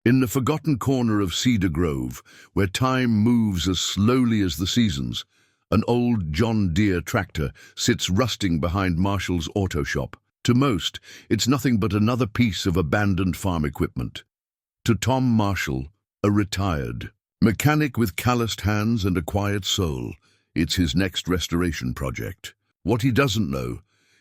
In the forgotten corner of Cedar Grove, where time moves as slowly as the seasons, an old John Deere tractor sits rusting behind Marshall's auto shop. To most, it's nothing but another piece of abandoned farm equipment. To Tom Marshall, a retired mechanic with calloused hands and a quiet soul, it's his next restoration project. What he doesn't know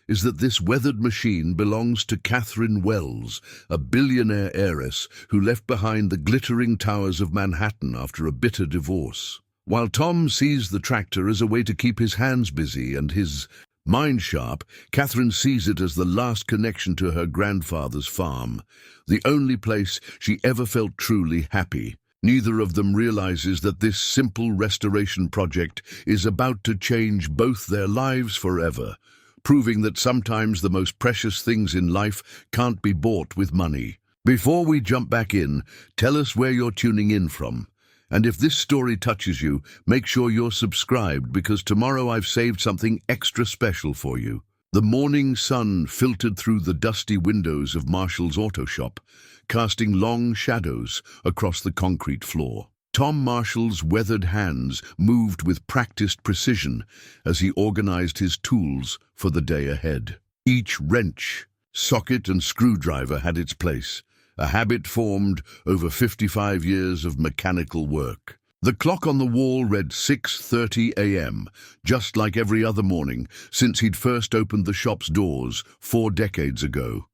is that this weathered machine belongs to Katherine Wells, a billionaire heiress who left behind the glittering towers of Manhattan after a bitter divorce. While Tom sees the tractor as a way to keep his hands busy and his mind sharp, Katherine sees it as the last connection to her grandfather's farm, the only place she ever felt truly happy. Neither of them realizes that this simple restoration project is about to change both their lives forever, proving that sometimes the most precious things in life can't be bought with money. Before we jump back in, tell us where you're tuning in from. And if this story touches you, make sure you're subscribed, because tomorrow I've saved something extra special for you. The morning sun filtered through the dusty windows of Marshall's auto shop, casting long shadows across the concrete floor. Tom Marshall's weathered hands moved with practiced precision as he organized his tools for the day ahead. Each wrench, socket and screwdriver had its place, a habit formed over 55 years of mechanical work. The clock on the wall read 6:30 a.m., just like every other morning since he'd first opened the shop's doors 4 decades ago.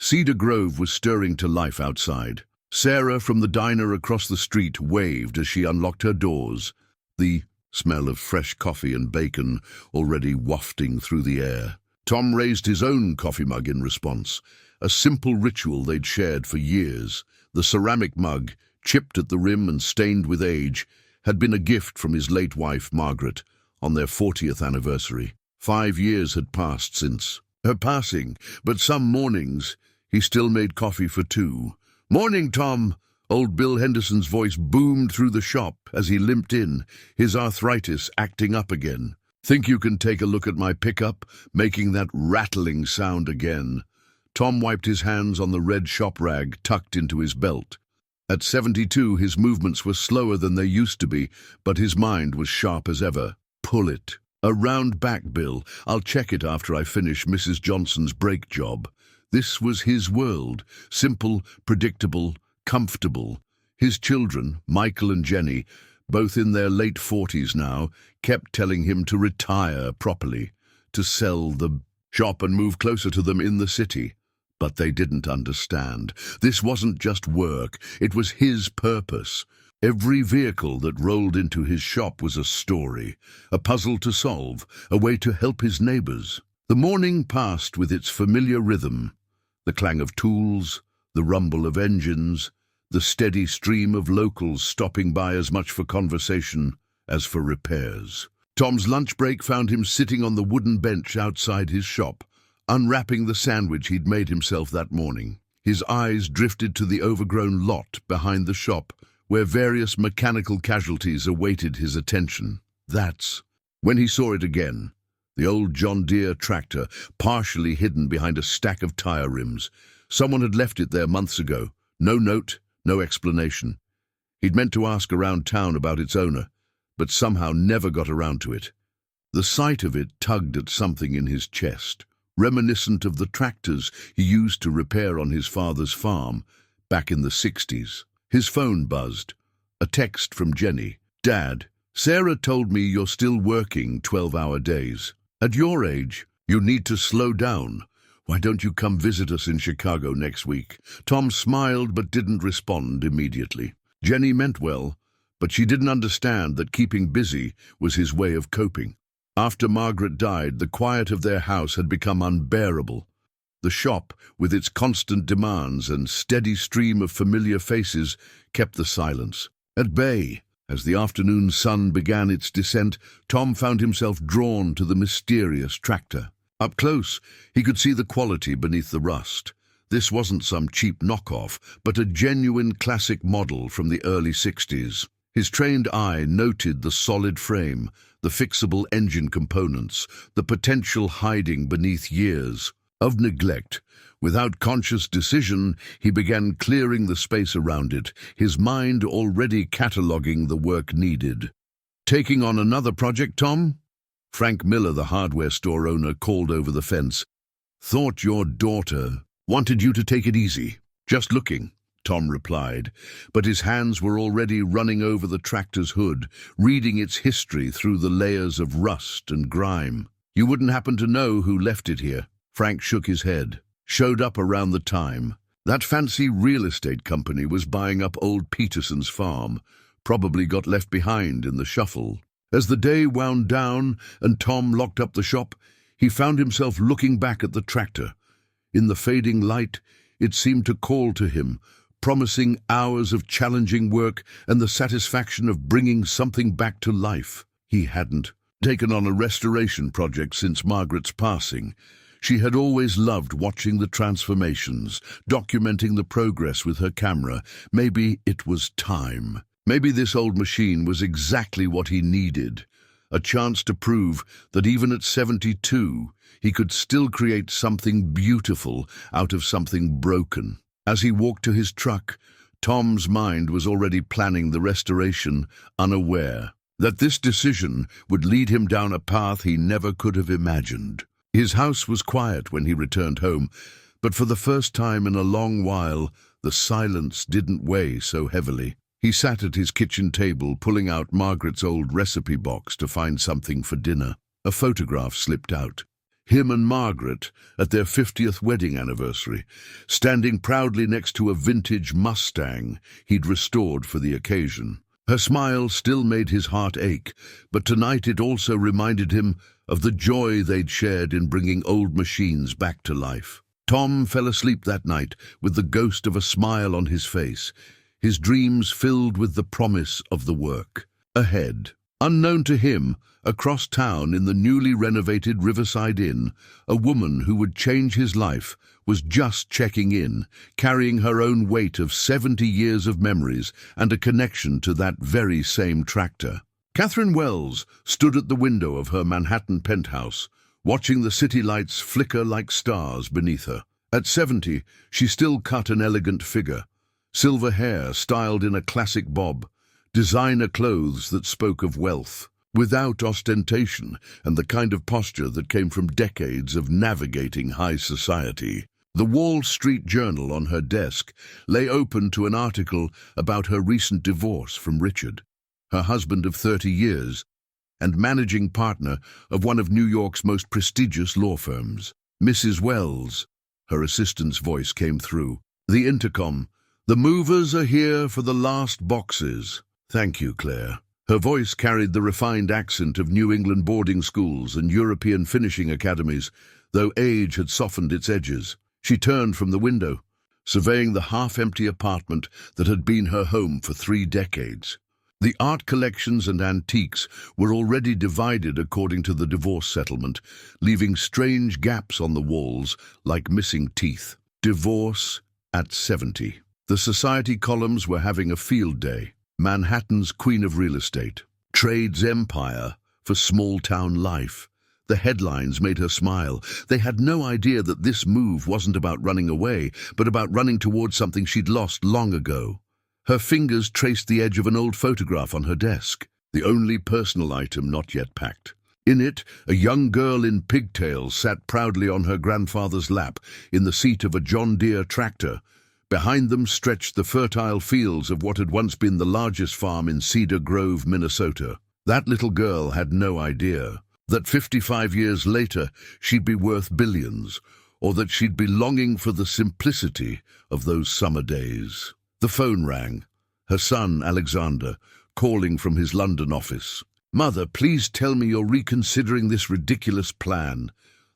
Cedar Grove was stirring to life outside. Sarah from the diner across the street waved as she unlocked her doors, the smell of fresh coffee and bacon already wafting through the air. Tom raised his own coffee mug in response, a simple ritual they'd shared for years. The ceramic mug, chipped at the rim and stained with age, had been a gift from his late wife, Margaret, on their 40th anniversary. 5 years had passed since her passing, but some mornings he still made coffee for 2. "Morning, Tom!" Old Bill Henderson's voice boomed through the shop as he limped in, his arthritis acting up again. "Think you can take a look at my pickup, making that rattling sound again?" Tom wiped his hands on the red shop rag tucked into his belt. At 72, his movements were slower than they used to be, but his mind was sharp as ever. "Pull it. Around back, Bill. I'll check it after I finish Mrs. Johnson's brake job." This was his world, simple, predictable, comfortable. His children, Michael and Jenny, both in their late 40s now, kept telling him to retire properly, to sell the shop and move closer to them in the city. But they didn't understand. This wasn't just work, it was his purpose. Every vehicle that rolled into his shop was a story, a puzzle to solve, a way to help his neighbors. The morning passed with its familiar rhythm. The clang of tools, the rumble of engines, the steady stream of locals stopping by as much for conversation as for repairs. Tom's lunch break found him sitting on the wooden bench outside his shop, unwrapping the sandwich he'd made himself that morning. His eyes drifted to the overgrown lot behind the shop, where various mechanical casualties awaited his attention. That's when he saw it again. The old John Deere tractor, partially hidden behind a stack of tire rims. Someone had left it there months ago. No note, no explanation. He'd meant to ask around town about its owner, but somehow never got around to it. The sight of it tugged at something in his chest, reminiscent of the tractors he used to repair on his father's farm back in the 60s. His phone buzzed. A text from Jenny. "Dad, Sarah told me you're still working 12-hour days. At your age, you need to slow down. Why don't you come visit us in Chicago next week?" Tom smiled but didn't respond immediately. Jenny meant well, but she didn't understand that keeping busy was his way of coping. After Margaret died, the quiet of their house had become unbearable. The shop, with its constant demands and steady stream of familiar faces, kept the silence at bay. As the afternoon sun began its descent, Tom found himself drawn to the mysterious tractor. Up close, he could see the quality beneath the rust. This wasn't some cheap knockoff, but a genuine classic model from the early 60s. His trained eye noted the solid frame, the fixable engine components, the potential hiding beneath years of neglect. Without conscious decision, he began clearing the space around it, his mind already cataloguing the work needed. "Taking on another project, Tom?" Frank Miller, the hardware store owner, called over the fence. "Thought your daughter wanted you to take it easy." "Just looking," Tom replied, but his hands were already running over the tractor's hood, reading its history through the layers of rust and grime. "You wouldn't happen to know who left it here?" Frank shook his head. "Showed up around the time. That fancy real estate company was buying up old Peterson's farm. Probably got left behind in the shuffle." As the day wound down and Tom locked up the shop, he found himself looking back at the tractor. In the fading light, it seemed to call to him, promising hours of challenging work and the satisfaction of bringing something back to life. He hadn't taken on a restoration project since Margaret's passing. She had always loved watching the transformations, documenting the progress with her camera. Maybe it was time. Maybe this old machine was exactly what he needed. A chance to prove that even at 72, he could still create something beautiful out of something broken. As he walked to his truck, Tom's mind was already planning the restoration, unaware that this decision would lead him down a path he never could have imagined. His house was quiet when he returned home, but for the first time in a long while, the silence didn't weigh so heavily. He sat at his kitchen table, pulling out Margaret's old recipe box to find something for dinner. A photograph slipped out. Him and Margaret at their 50th wedding anniversary, standing proudly next to a vintage Mustang he'd restored for the occasion. Her smile still made his heart ache, but tonight it also reminded him of the joy they'd shared in bringing old machines back to life. Tom fell asleep that night with the ghost of a smile on his face, his dreams filled with the promise of the work ahead. Unknown to him, across town in the newly renovated Riverside Inn, a woman who would change his life was just checking in, carrying her own weight of 70 years of memories and a connection to that very same tractor. Katherine Wells stood at the window of her Manhattan penthouse, watching the city lights flicker like stars beneath her. At 70, she still cut an elegant figure, silver hair styled in a classic bob, designer clothes that spoke of wealth, without ostentation and the kind of posture that came from decades of navigating high society. The Wall Street Journal on her desk lay open to an article about her recent divorce from Richard, her husband of 30 years, and managing partner of one of New York's most prestigious law firms. "Mrs. Wells," her assistant's voice came through the intercom. "The movers are here for the last boxes." "Thank you, Claire." Her voice carried the refined accent of New England boarding schools and European finishing academies, though age had softened its edges. She turned from the window, surveying the half-empty apartment that had been her home for 3 decades. The art collections and antiques were already divided according to the divorce settlement, leaving strange gaps on the walls like missing teeth. Divorce at 70. The society columns were having a field day. Manhattan's queen of real estate, trade's empire for small-town life. The headlines made her smile. They had no idea that this move wasn't about running away, but about running towards something she'd lost long ago. Her fingers traced the edge of an old photograph on her desk, the only personal item not yet packed. In it, a young girl in pigtails sat proudly on her grandfather's lap in the seat of a John Deere tractor. Behind them stretched the fertile fields of what had once been the largest farm in Cedar Grove, Minnesota. That little girl had no idea that 55 years later she'd be worth billions, or that she'd be longing for the simplicity of those summer days. The phone rang. Her son, Alexander, calling from his London office. "Mother, please tell me you're reconsidering this ridiculous plan.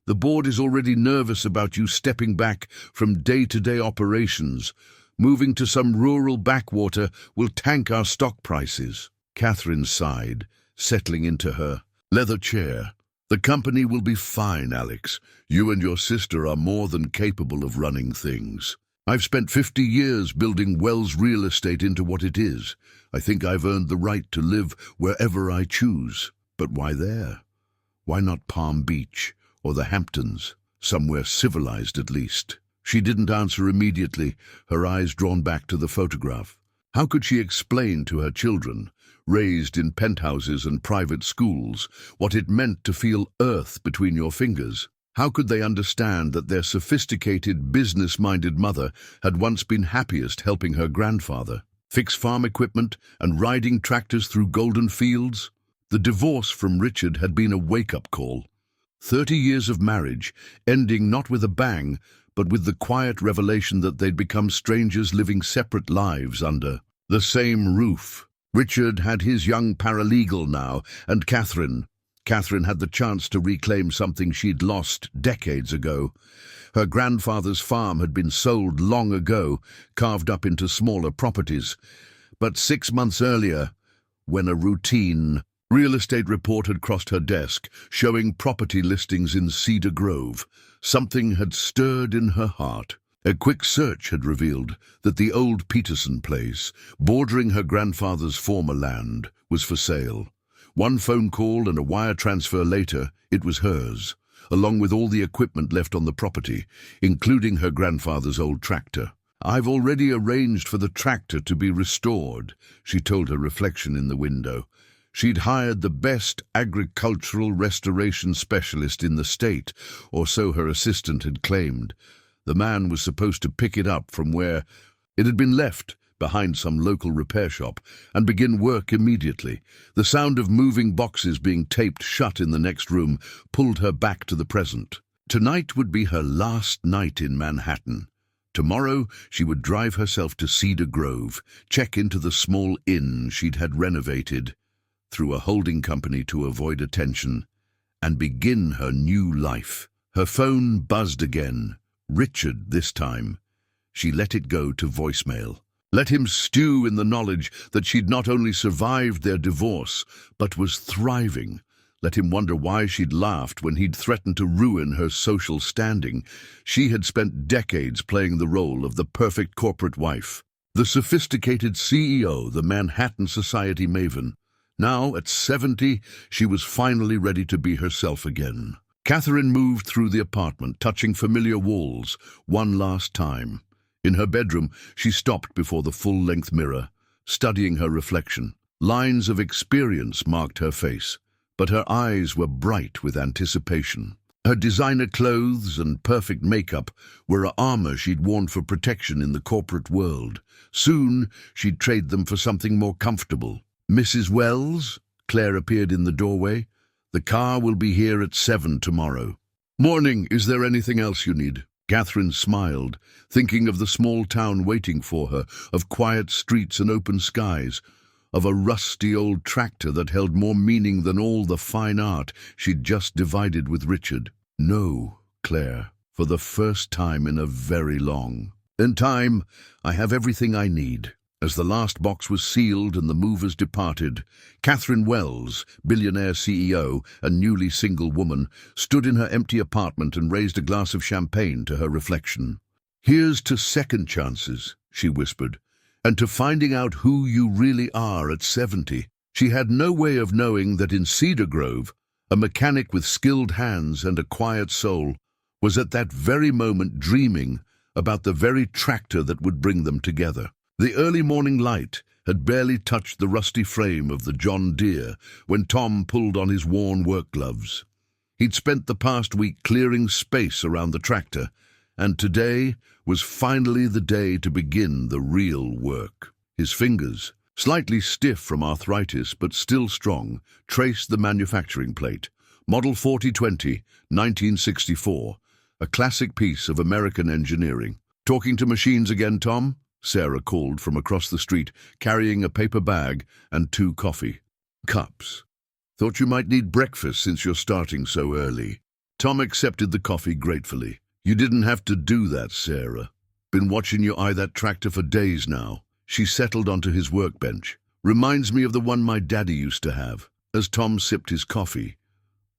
The board is already nervous about you stepping back from day-to-day operations. Moving to some rural backwater will tank our stock prices." Catherine sighed, settling into her leather chair. "The company will be fine, Alex. You and your sister are more than capable of running things. I've spent 50 years building Wells Real Estate into what it is. I think I've earned the right to live wherever I choose. But why there? Why not Palm Beach or the Hamptons? Somewhere civilized at least." She didn't answer immediately, her eyes drawn back to the photograph. How could she explain to her children, raised in penthouses and private schools, what it meant to feel earth between your fingers? How could they understand that their sophisticated, business-minded mother had once been happiest helping her grandfather fix farm equipment and riding tractors through golden fields? The divorce from Richard had been a wake-up call. 30 years of marriage, ending not with a bang, but with the quiet revelation that they'd become strangers living separate lives under the same roof. Richard had his young paralegal now, and Katherine had the chance to reclaim something she'd lost decades ago. Her grandfather's farm had been sold long ago, carved up into smaller properties. But 6 months earlier, when a routine real estate report had crossed her desk, showing property listings in Cedar Grove, something had stirred in her heart. A quick search had revealed that the old Peterson place, bordering her grandfather's former land, was for sale. One phone call and a wire transfer later, it was hers, along with all the equipment left on the property, including her grandfather's old tractor. "I've already arranged for the tractor to be restored," she told her reflection in the window. She'd hired the best agricultural restoration specialist in the state, or so her assistant had claimed. The man was supposed to pick it up from where it had been left, behind some local repair shop, and begin work immediately. The sound of moving boxes being taped shut in the next room pulled her back to the present. Tonight would be her last night in Manhattan. Tomorrow she would drive herself to Cedar Grove, check into the small inn she'd had renovated through a holding company to avoid attention, and begin her new life. Her phone buzzed again. Richard this time. She let it go to voicemail. Let him stew in the knowledge that she'd not only survived their divorce, but was thriving. Let him wonder why she'd laughed when he'd threatened to ruin her social standing. She had spent decades playing the role of the perfect corporate wife, the sophisticated CEO, the Manhattan society maven. Now, at 70, she was finally ready to be herself again. Katherine moved through the apartment, touching familiar walls, one last time. In her bedroom, she stopped before the full-length mirror, studying her reflection. Lines of experience marked her face, but her eyes were bright with anticipation. Her designer clothes and perfect makeup were armor she'd worn for protection in the corporate world. Soon, she'd trade them for something more comfortable. "Mrs. Wells?" Claire appeared in the doorway. "The car will be here at 7 tomorrow." "Morning, is there anything else you need?" Katherine smiled, thinking of the small town waiting for her, of quiet streets and open skies, of a rusty old tractor that held more meaning than all the fine art she'd just divided with Richard. "No, Claire, for the first time in a very long time, I have everything I need." As the last box was sealed and the movers departed, Katherine Wells, billionaire CEO and newly single woman, stood in her empty apartment and raised a glass of champagne to her reflection. "Here's to second chances," she whispered, "and to finding out who you really are at 70. She had no way of knowing that in Cedar Grove, a mechanic with skilled hands and a quiet soul was at that very moment dreaming about the very tractor that would bring them together. The early morning light had barely touched the rusty frame of the John Deere when Tom pulled on his worn work gloves. He'd spent the past week clearing space around the tractor, and today was finally the day to begin the real work. His fingers, slightly stiff from arthritis but still strong, traced the manufacturing plate. Model 4020, 1964, a classic piece of American engineering. "Talking to machines again, Tom?" Sarah called from across the street, carrying a paper bag and 2 coffee cups. "Thought you might need breakfast since you're starting so early." Tom accepted the coffee gratefully. "You didn't have to do that, Sarah. Been watching you eye that tractor for days now." She settled onto his workbench. "Reminds me of the one my daddy used to have." As Tom sipped his coffee,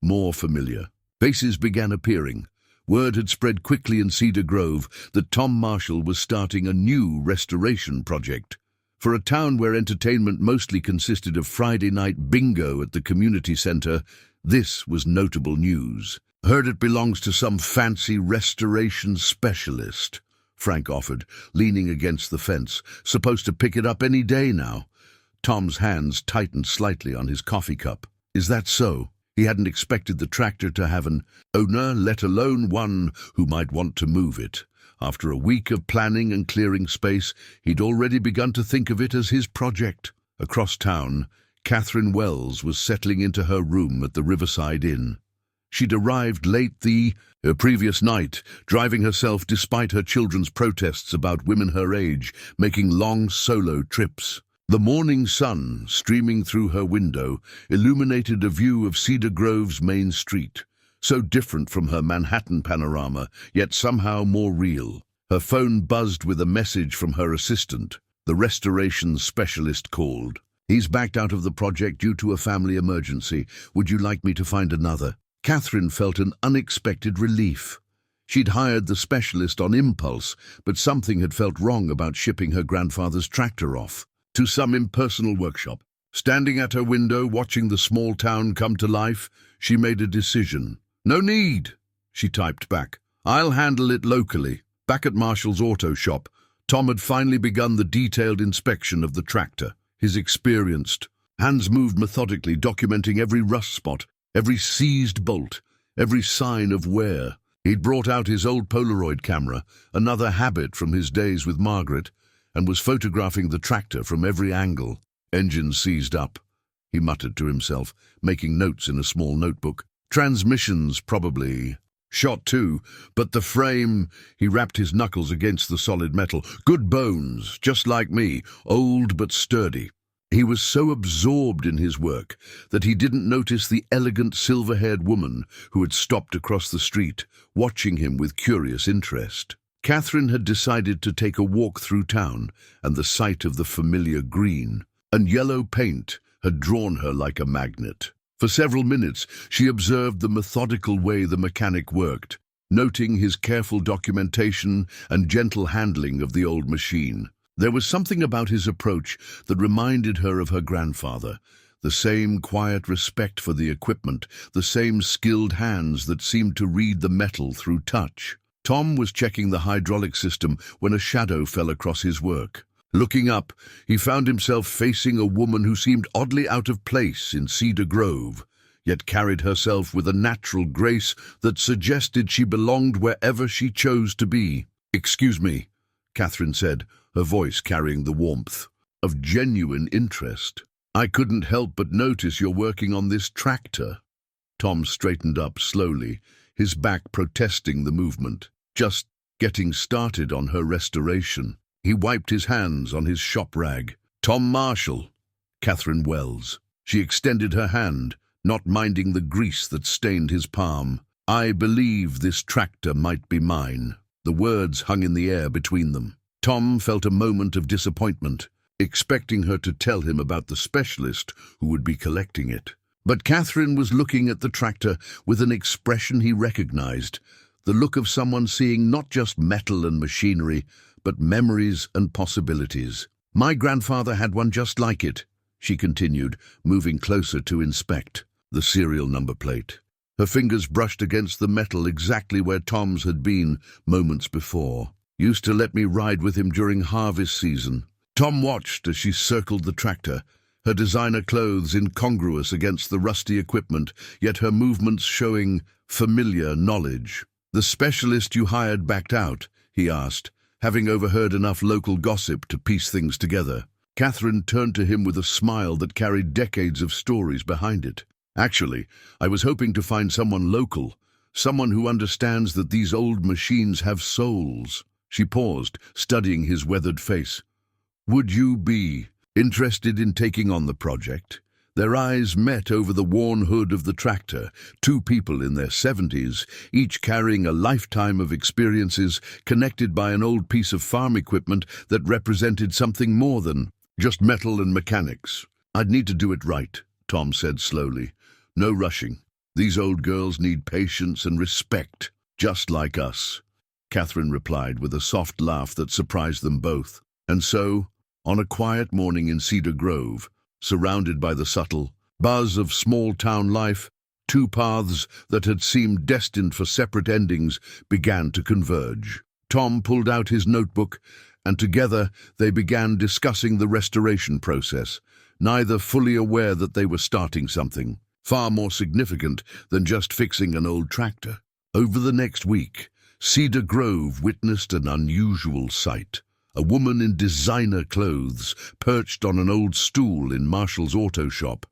more familiar, faces began appearing. Word had spread quickly in Cedar Grove that Tom Marshall was starting a new restoration project. For a town where entertainment mostly consisted of Friday night bingo at the community center, this was notable news. Heard it belongs to some fancy restoration specialist, Frank offered, leaning against the fence. Supposed to pick it up any day now. Tom's hands tightened slightly on his coffee cup. Is that so? He hadn't expected the tractor to have an owner, let alone one who might want to move it. After a week of planning and clearing space, he'd already begun to think of it as his project. Across town, Katherine Wells was settling into her room at the Riverside Inn. She'd arrived late the previous night, driving herself despite her children's protests about women her age making long solo trips. The morning sun, streaming through her window, illuminated a view of Cedar Grove's main street, so different from her Manhattan panorama, yet somehow more real. Her phone buzzed with a message from her assistant. The restoration specialist called. He's backed out of the project due to a family emergency. Would you like me to find another? Katherine felt an unexpected relief. She'd hired the specialist on impulse, but something had felt wrong about shipping her grandfather's tractor off to some impersonal workshop. Standing at her window, watching the small town come to life, she made a decision. No need, she typed back. I'll handle it locally. Back at Marshall's auto shop, Tom had finally begun the detailed inspection of the tractor. His experienced hands moved methodically, documenting every rust spot, every seized bolt, every sign of wear. He'd brought out his old Polaroid camera, another habit from his days with Margaret, and was photographing the tractor from every angle. Engine seized up, he muttered to himself, making notes in a small notebook. Transmissions, probably. Shot too, but the frame... He rapped his knuckles against the solid metal. Good bones, just like me, old but sturdy. He was so absorbed in his work that he didn't notice the elegant silver-haired woman who had stopped across the street, watching him with curious interest. Katherine had decided to take a walk through town, and the sight of the familiar green and yellow paint had drawn her like a magnet. For several minutes, she observed the methodical way the mechanic worked, noting his careful documentation and gentle handling of the old machine. There was something about his approach that reminded her of her grandfather, the same quiet respect for the equipment, the same skilled hands that seemed to read the metal through touch. Tom was checking the hydraulic system when a shadow fell across his work. Looking up, he found himself facing a woman who seemed oddly out of place in Cedar Grove, yet carried herself with a natural grace that suggested she belonged wherever she chose to be. "Excuse me," Katherine said, her voice carrying the warmth of genuine interest. "I couldn't help but notice you're working on this tractor." Tom straightened up slowly, his back protesting the movement. Just getting started on her restoration. He wiped his hands on his shop rag. "Tom Marshall, Katherine Wells." She extended her hand, not minding the grease that stained his palm. "I believe this tractor might be mine." The words hung in the air between them. Tom felt a moment of disappointment, expecting her to tell him about the specialist who would be collecting it. But Katherine was looking at the tractor with an expression he recognized, the look of someone seeing not just metal and machinery, but memories and possibilities. "My grandfather had one just like it," she continued, moving closer to inspect the serial number plate. Her fingers brushed against the metal exactly where Tom's had been moments before. "Used to let me ride with him during harvest season." Tom watched as she circled the tractor, her designer clothes incongruous against the rusty equipment, yet her movements showing familiar knowledge. "The specialist you hired backed out?" he asked, having overheard enough local gossip to piece things together. Katherine turned to him with a smile that carried decades of stories behind it. "Actually, I was hoping to find someone local, someone who understands that these old machines have souls." She paused, studying his weathered face. "Would you be interested in taking on the project?" Their eyes met over the worn hood of the tractor, two people in their 70s, each carrying a lifetime of experiences connected by an old piece of farm equipment that represented something more than just metal and mechanics. "I'd need to do it right," Tom said slowly. "No rushing. These old girls need patience and respect, just like us." Katherine replied with a soft laugh that surprised them both. And so, on a quiet morning in Cedar Grove, surrounded by the subtle buzz of small-town life, Two paths that had seemed destined for separate endings began to converge. Tom pulled out his notebook, and together they began discussing the restoration process, neither fully aware that they were starting something far more significant than just fixing an old tractor. Over the next week, Cedar Grove witnessed an unusual sight. A woman in designer clothes perched on an old stool in Marshall's auto shop,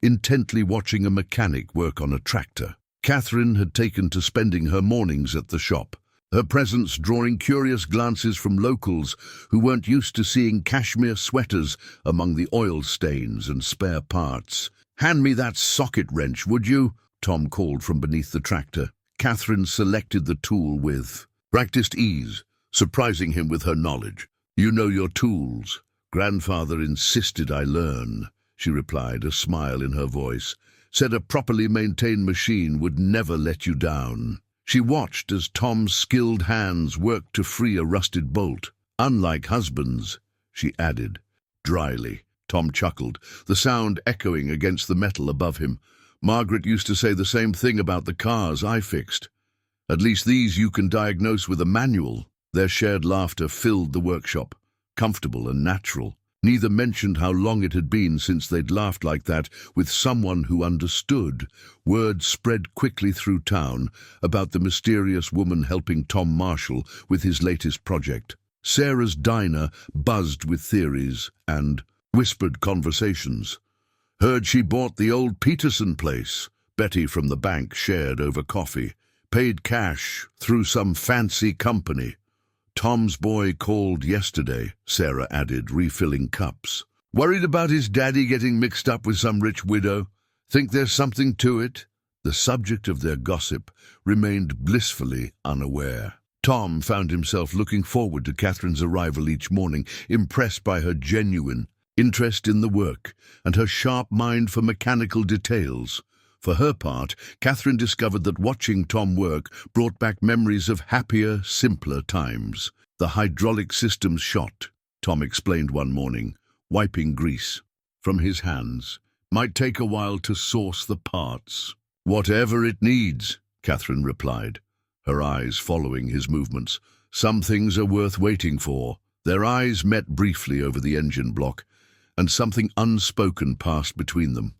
intently watching a mechanic work on a tractor. Katherine had taken to spending her mornings at the shop, her presence drawing curious glances from locals who weren't used to seeing cashmere sweaters among the oil stains and spare parts. "Hand me that socket wrench, would you?" Tom called from beneath the tractor. Katherine selected the tool with practiced ease, surprising him with her knowledge. "You know your tools. Grandfather insisted I learn," she replied, a smile in her voice. "Said a properly maintained machine would never let you down." She watched as Tom's skilled hands worked to free a rusted bolt. "Unlike husbands," she added, dryly. Tom chuckled, the sound echoing against the metal above him. "Margaret used to say the same thing about the cars I fixed. At least these you can diagnose with a manual." Their shared laughter filled the workshop, comfortable and natural. Neither mentioned how long it had been since they'd laughed like that with someone who understood. Word spread quickly through town about the mysterious woman helping Tom Marshall with his latest project. Sarah's diner buzzed with theories and whispered conversations. "Heard she bought the old Peterson place," Betty from the bank shared over coffee. "Paid cash through some fancy company." "Tom's boy called yesterday," Sarah added, refilling cups. "Worried about his daddy getting mixed up with some rich widow? Think there's something to it?" The subject of their gossip remained blissfully unaware. Tom found himself looking forward to Katherine's arrival each morning, impressed by her genuine interest in the work and her sharp mind for mechanical details. For her part, Katherine discovered that watching Tom work brought back memories of happier, simpler times. "The hydraulic system's shot," Tom explained one morning, wiping grease from his hands. "Might take a while to source the parts." "Whatever it needs," Katherine replied, her eyes following his movements. "Some things are worth waiting for." Their eyes met briefly over the engine block, and something unspoken passed between them.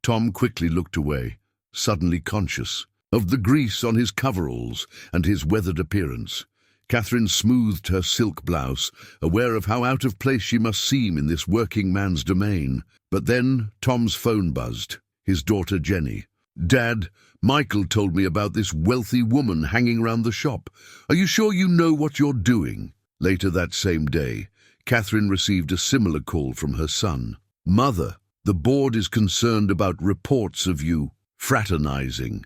Tom quickly looked away, suddenly conscious of the grease on his coveralls and his weathered appearance. Katherine smoothed her silk blouse, aware of how out of place she must seem in this working man's domain. But then Tom's phone buzzed. His daughter Jenny. "Dad, Michael told me about this wealthy woman hanging round the shop. Are you sure you know what you're doing?" Later that same day, Katherine received a similar call from her son. "Mother, the board is concerned about reports of you fraternizing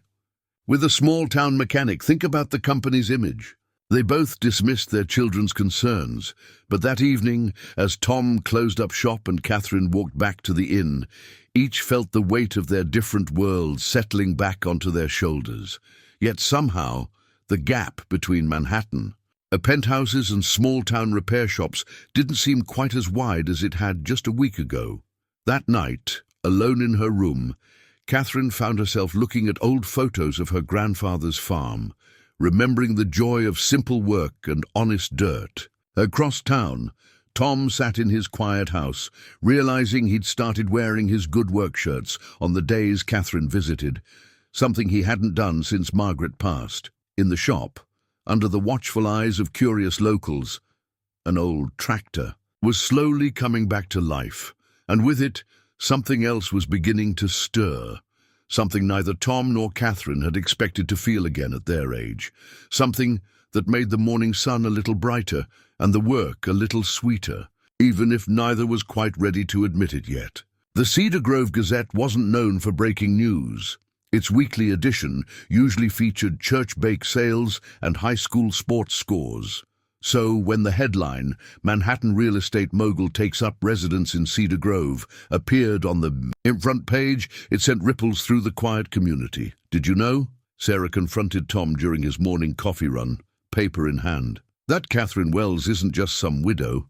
with a small-town mechanic. Think about the company's image." They both dismissed their children's concerns, but that evening, as Tom closed up shop and Katherine walked back to the inn, each felt the weight of their different worlds settling back onto their shoulders. Yet somehow, the gap between Manhattan penthouses and small-town repair shops didn't seem quite as wide as it had just a week ago. That night, alone in her room, Katherine found herself looking at old photos of her grandfather's farm, remembering the joy of simple work and honest dirt. Across town, Tom sat in his quiet house, realizing he'd started wearing his good work shirts on the days Katherine visited, something he hadn't done since Margaret passed. In the shop, under the watchful eyes of curious locals, an old tractor was slowly coming back to life, and with it, something else was beginning to stir, something neither Tom nor Katherine had expected to feel again at their age, something that made the morning sun a little brighter and the work a little sweeter, even if neither was quite ready to admit it yet. The Cedar Grove Gazette wasn't known for breaking news. Its weekly edition usually featured church bake sales and high school sports scores. So when the headline, "Manhattan real estate mogul takes up residence in Cedar Grove," appeared on the front page, it sent ripples through the quiet community. "Did you know?" Sarah confronted Tom during his morning coffee run, paper in hand. "That Katherine Wells isn't just some widow.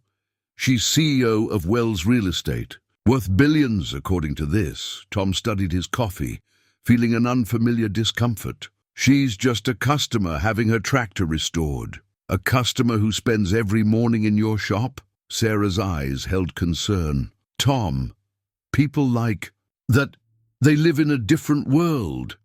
She's CEO of Wells Real Estate, worth billions according to this." Tom studied his coffee, feeling an unfamiliar discomfort. "She's just a customer having her tractor restored." "A customer who spends every morning in your shop?" Sarah's eyes held concern. "Tom, people like that, they live in a different world."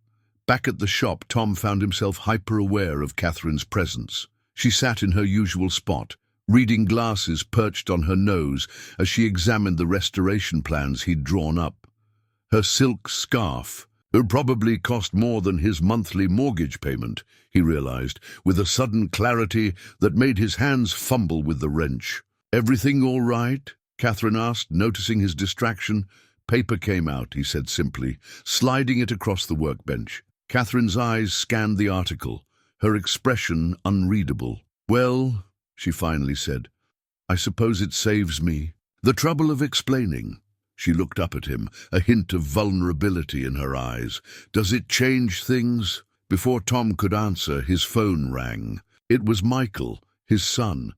Back at the shop, Tom found himself hyper-aware of Katherine's presence. She sat in her usual spot, reading glasses perched on her nose as she examined the restoration plans he'd drawn up. Her silk scarf would probably cost more than his monthly mortgage payment, he realized, with a sudden clarity that made his hands fumble with the wrench. "Everything all right?" Katherine asked, noticing his distraction. "Paper came out," he said simply, sliding it across the workbench. Katherine's eyes scanned the article, her expression unreadable. "Well," she finally said, "I suppose it saves me the trouble of explaining." She looked up at him, a hint of vulnerability in her eyes. "Does it change things?" Before Tom could answer, his phone rang. It was Michael, his son.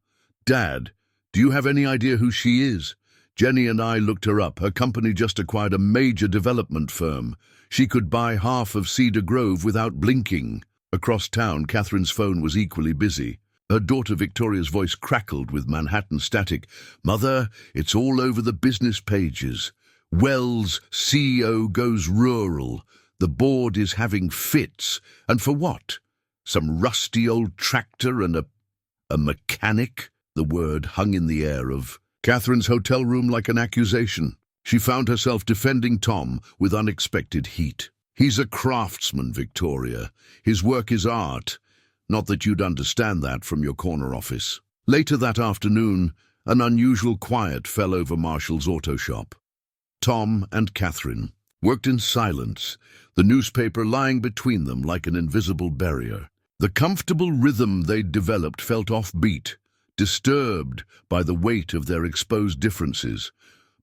"Dad, do you have any idea who she is?" "Jenny and I looked her up. Her company just acquired a major development firm. She could buy half of Cedar Grove without blinking." Across town, Katherine's phone was equally busy. Her daughter Victoria's voice crackled with Manhattan static. "Mother, it's all over the business pages. Wells, CEO, goes rural. The board is having fits. And for what? Some rusty old tractor and a mechanic?" The word hung in the air of Katherine's hotel room like an accusation. She found herself defending Tom with unexpected heat. "He's a craftsman, Victoria. His work is art. Not that you'd understand that from your corner office." Later that afternoon, an unusual quiet fell over Marshall's auto shop. Tom and Katherine worked in silence, the newspaper lying between them like an invisible barrier. The comfortable rhythm they'd developed felt offbeat, disturbed by the weight of their exposed differences.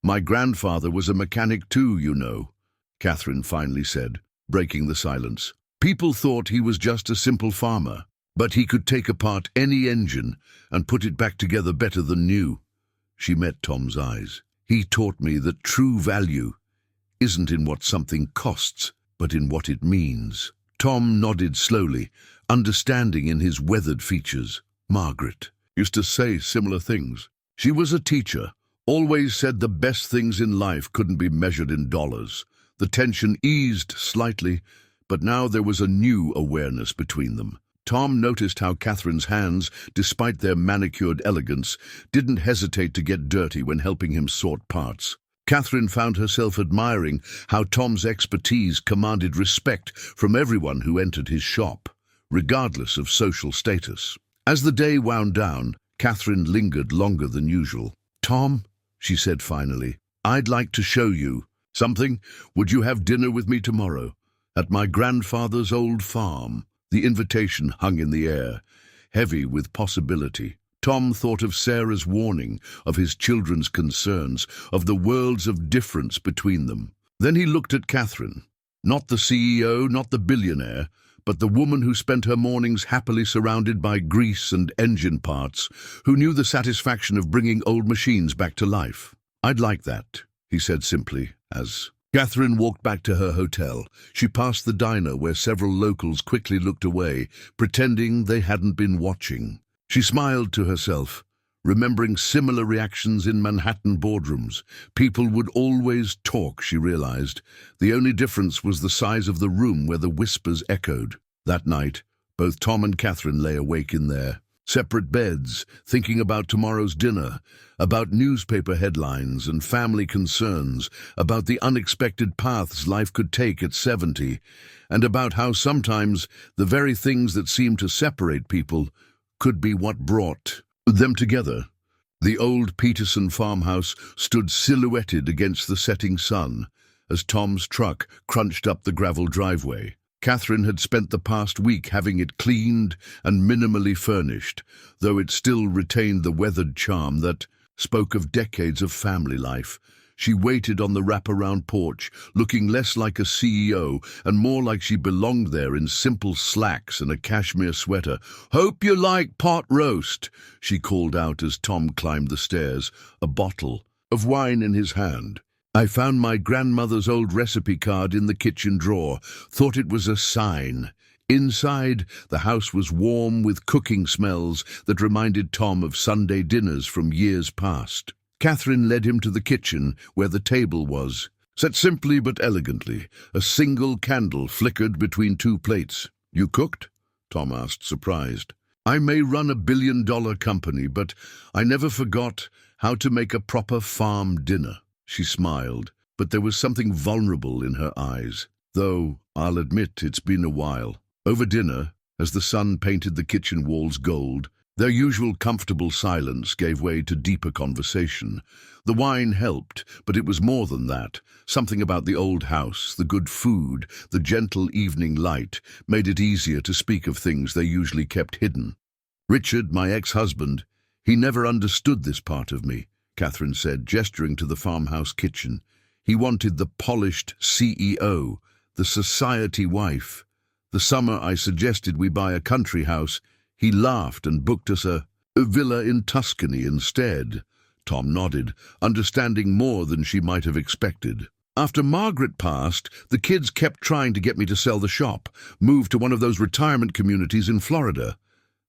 "My grandfather was a mechanic too, you know," Katherine finally said, breaking the silence. "People thought he was just a simple farmer, but he could take apart any engine and put it back together better than new." She met Tom's eyes. "He taught me that true value isn't in what something costs, but in what it means." Tom nodded slowly, understanding in his weathered features. "Margaret used to say similar things. She was a teacher, always said the best things in life couldn't be measured in dollars." The tension eased slightly, but now there was a new awareness between them. Tom noticed how Katherine's hands, despite their manicured elegance, didn't hesitate to get dirty when helping him sort parts. Katherine found herself admiring how Tom's expertise commanded respect from everyone who entered his shop, regardless of social status. As the day wound down, Katherine lingered longer than usual. "Tom," she said finally, "I'd like to show you something. Would you have dinner with me tomorrow? At my grandfather's old farm." The invitation hung in the air, heavy with possibility. Tom thought of Sarah's warning, of his children's concerns, of the worlds of difference between them. Then he looked at Katherine. Not the CEO, not the billionaire, but the woman who spent her mornings happily surrounded by grease and engine parts, who knew the satisfaction of bringing old machines back to life. "I'd like that," he said simply, as Katherine walked back to her hotel. She passed the diner where several locals quickly looked away, pretending they hadn't been watching. She smiled to herself, remembering similar reactions in Manhattan boardrooms. People would always talk, she realized. The only difference was the size of the room where the whispers echoed. That night, both Tom and Katherine lay awake in their separate beds, thinking about tomorrow's dinner, about newspaper headlines and family concerns, about the unexpected paths life could take at 70, and about how sometimes the very things that seem to separate people could be what brought them together. The old Peterson farmhouse stood silhouetted against the setting sun as Tom's truck crunched up the gravel driveway. Katherine had spent the past week having it cleaned and minimally furnished, though it still retained the weathered charm that spoke of decades of family life. She waited on the wraparound porch, looking less like a CEO and more like she belonged there in simple slacks and a cashmere sweater. "Hope you like pot roast," she called out as Tom climbed the stairs, a bottle of wine in his hand. I found my grandmother's old recipe card in the kitchen drawer, thought it was a sign. Inside, the house was warm with cooking smells that reminded Tom of Sunday dinners from years past. Katherine led him to the kitchen, where the table was. Set simply but elegantly, a single candle flickered between two plates. "You cooked?" Tom asked, surprised. "I may run a billion-dollar company, but I never forgot how to make a proper farm dinner." She smiled, but there was something vulnerable in her eyes. "Though, I'll admit, it's been a while." Over dinner, as the sun painted the kitchen walls gold, their usual comfortable silence gave way to deeper conversation. The wine helped, but it was more than that. Something about the old house, the good food, the gentle evening light, made it easier to speak of things they usually kept hidden. "Richard, my ex-husband, he never understood this part of me," Katherine said, gesturing to the farmhouse kitchen. "He wanted the polished CEO, the society wife. The summer I suggested we buy a country house, he laughed and booked us a villa in Tuscany instead." Tom nodded, understanding more than she might have expected. "After Margaret passed, the kids kept trying to get me to sell the shop, move to one of those retirement communities in Florida.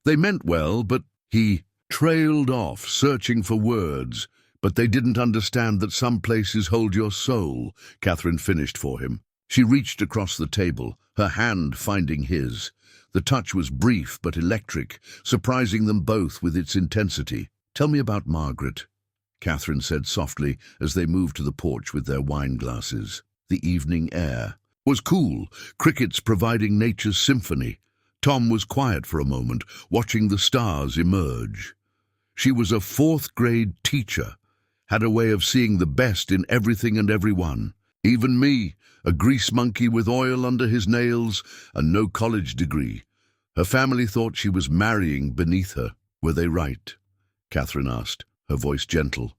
They meant well, but..." He trailed off, searching for words. "But they didn't understand that some places hold your soul," Katherine finished for him. She reached across the table, her hand finding his. The touch was brief but electric, surprising them both with its intensity. "Tell me about Margaret," Katherine said softly as they moved to the porch with their wine glasses. The evening air was cool, crickets providing nature's symphony. Tom was quiet for a moment, watching the stars emerge. She was a fourth-grade teacher, had a way of seeing the best in everything and everyone. Even me, a grease monkey with oil under his nails and no college degree. Her family thought she was marrying beneath her. "Were they right?" Katherine asked, her voice gentle.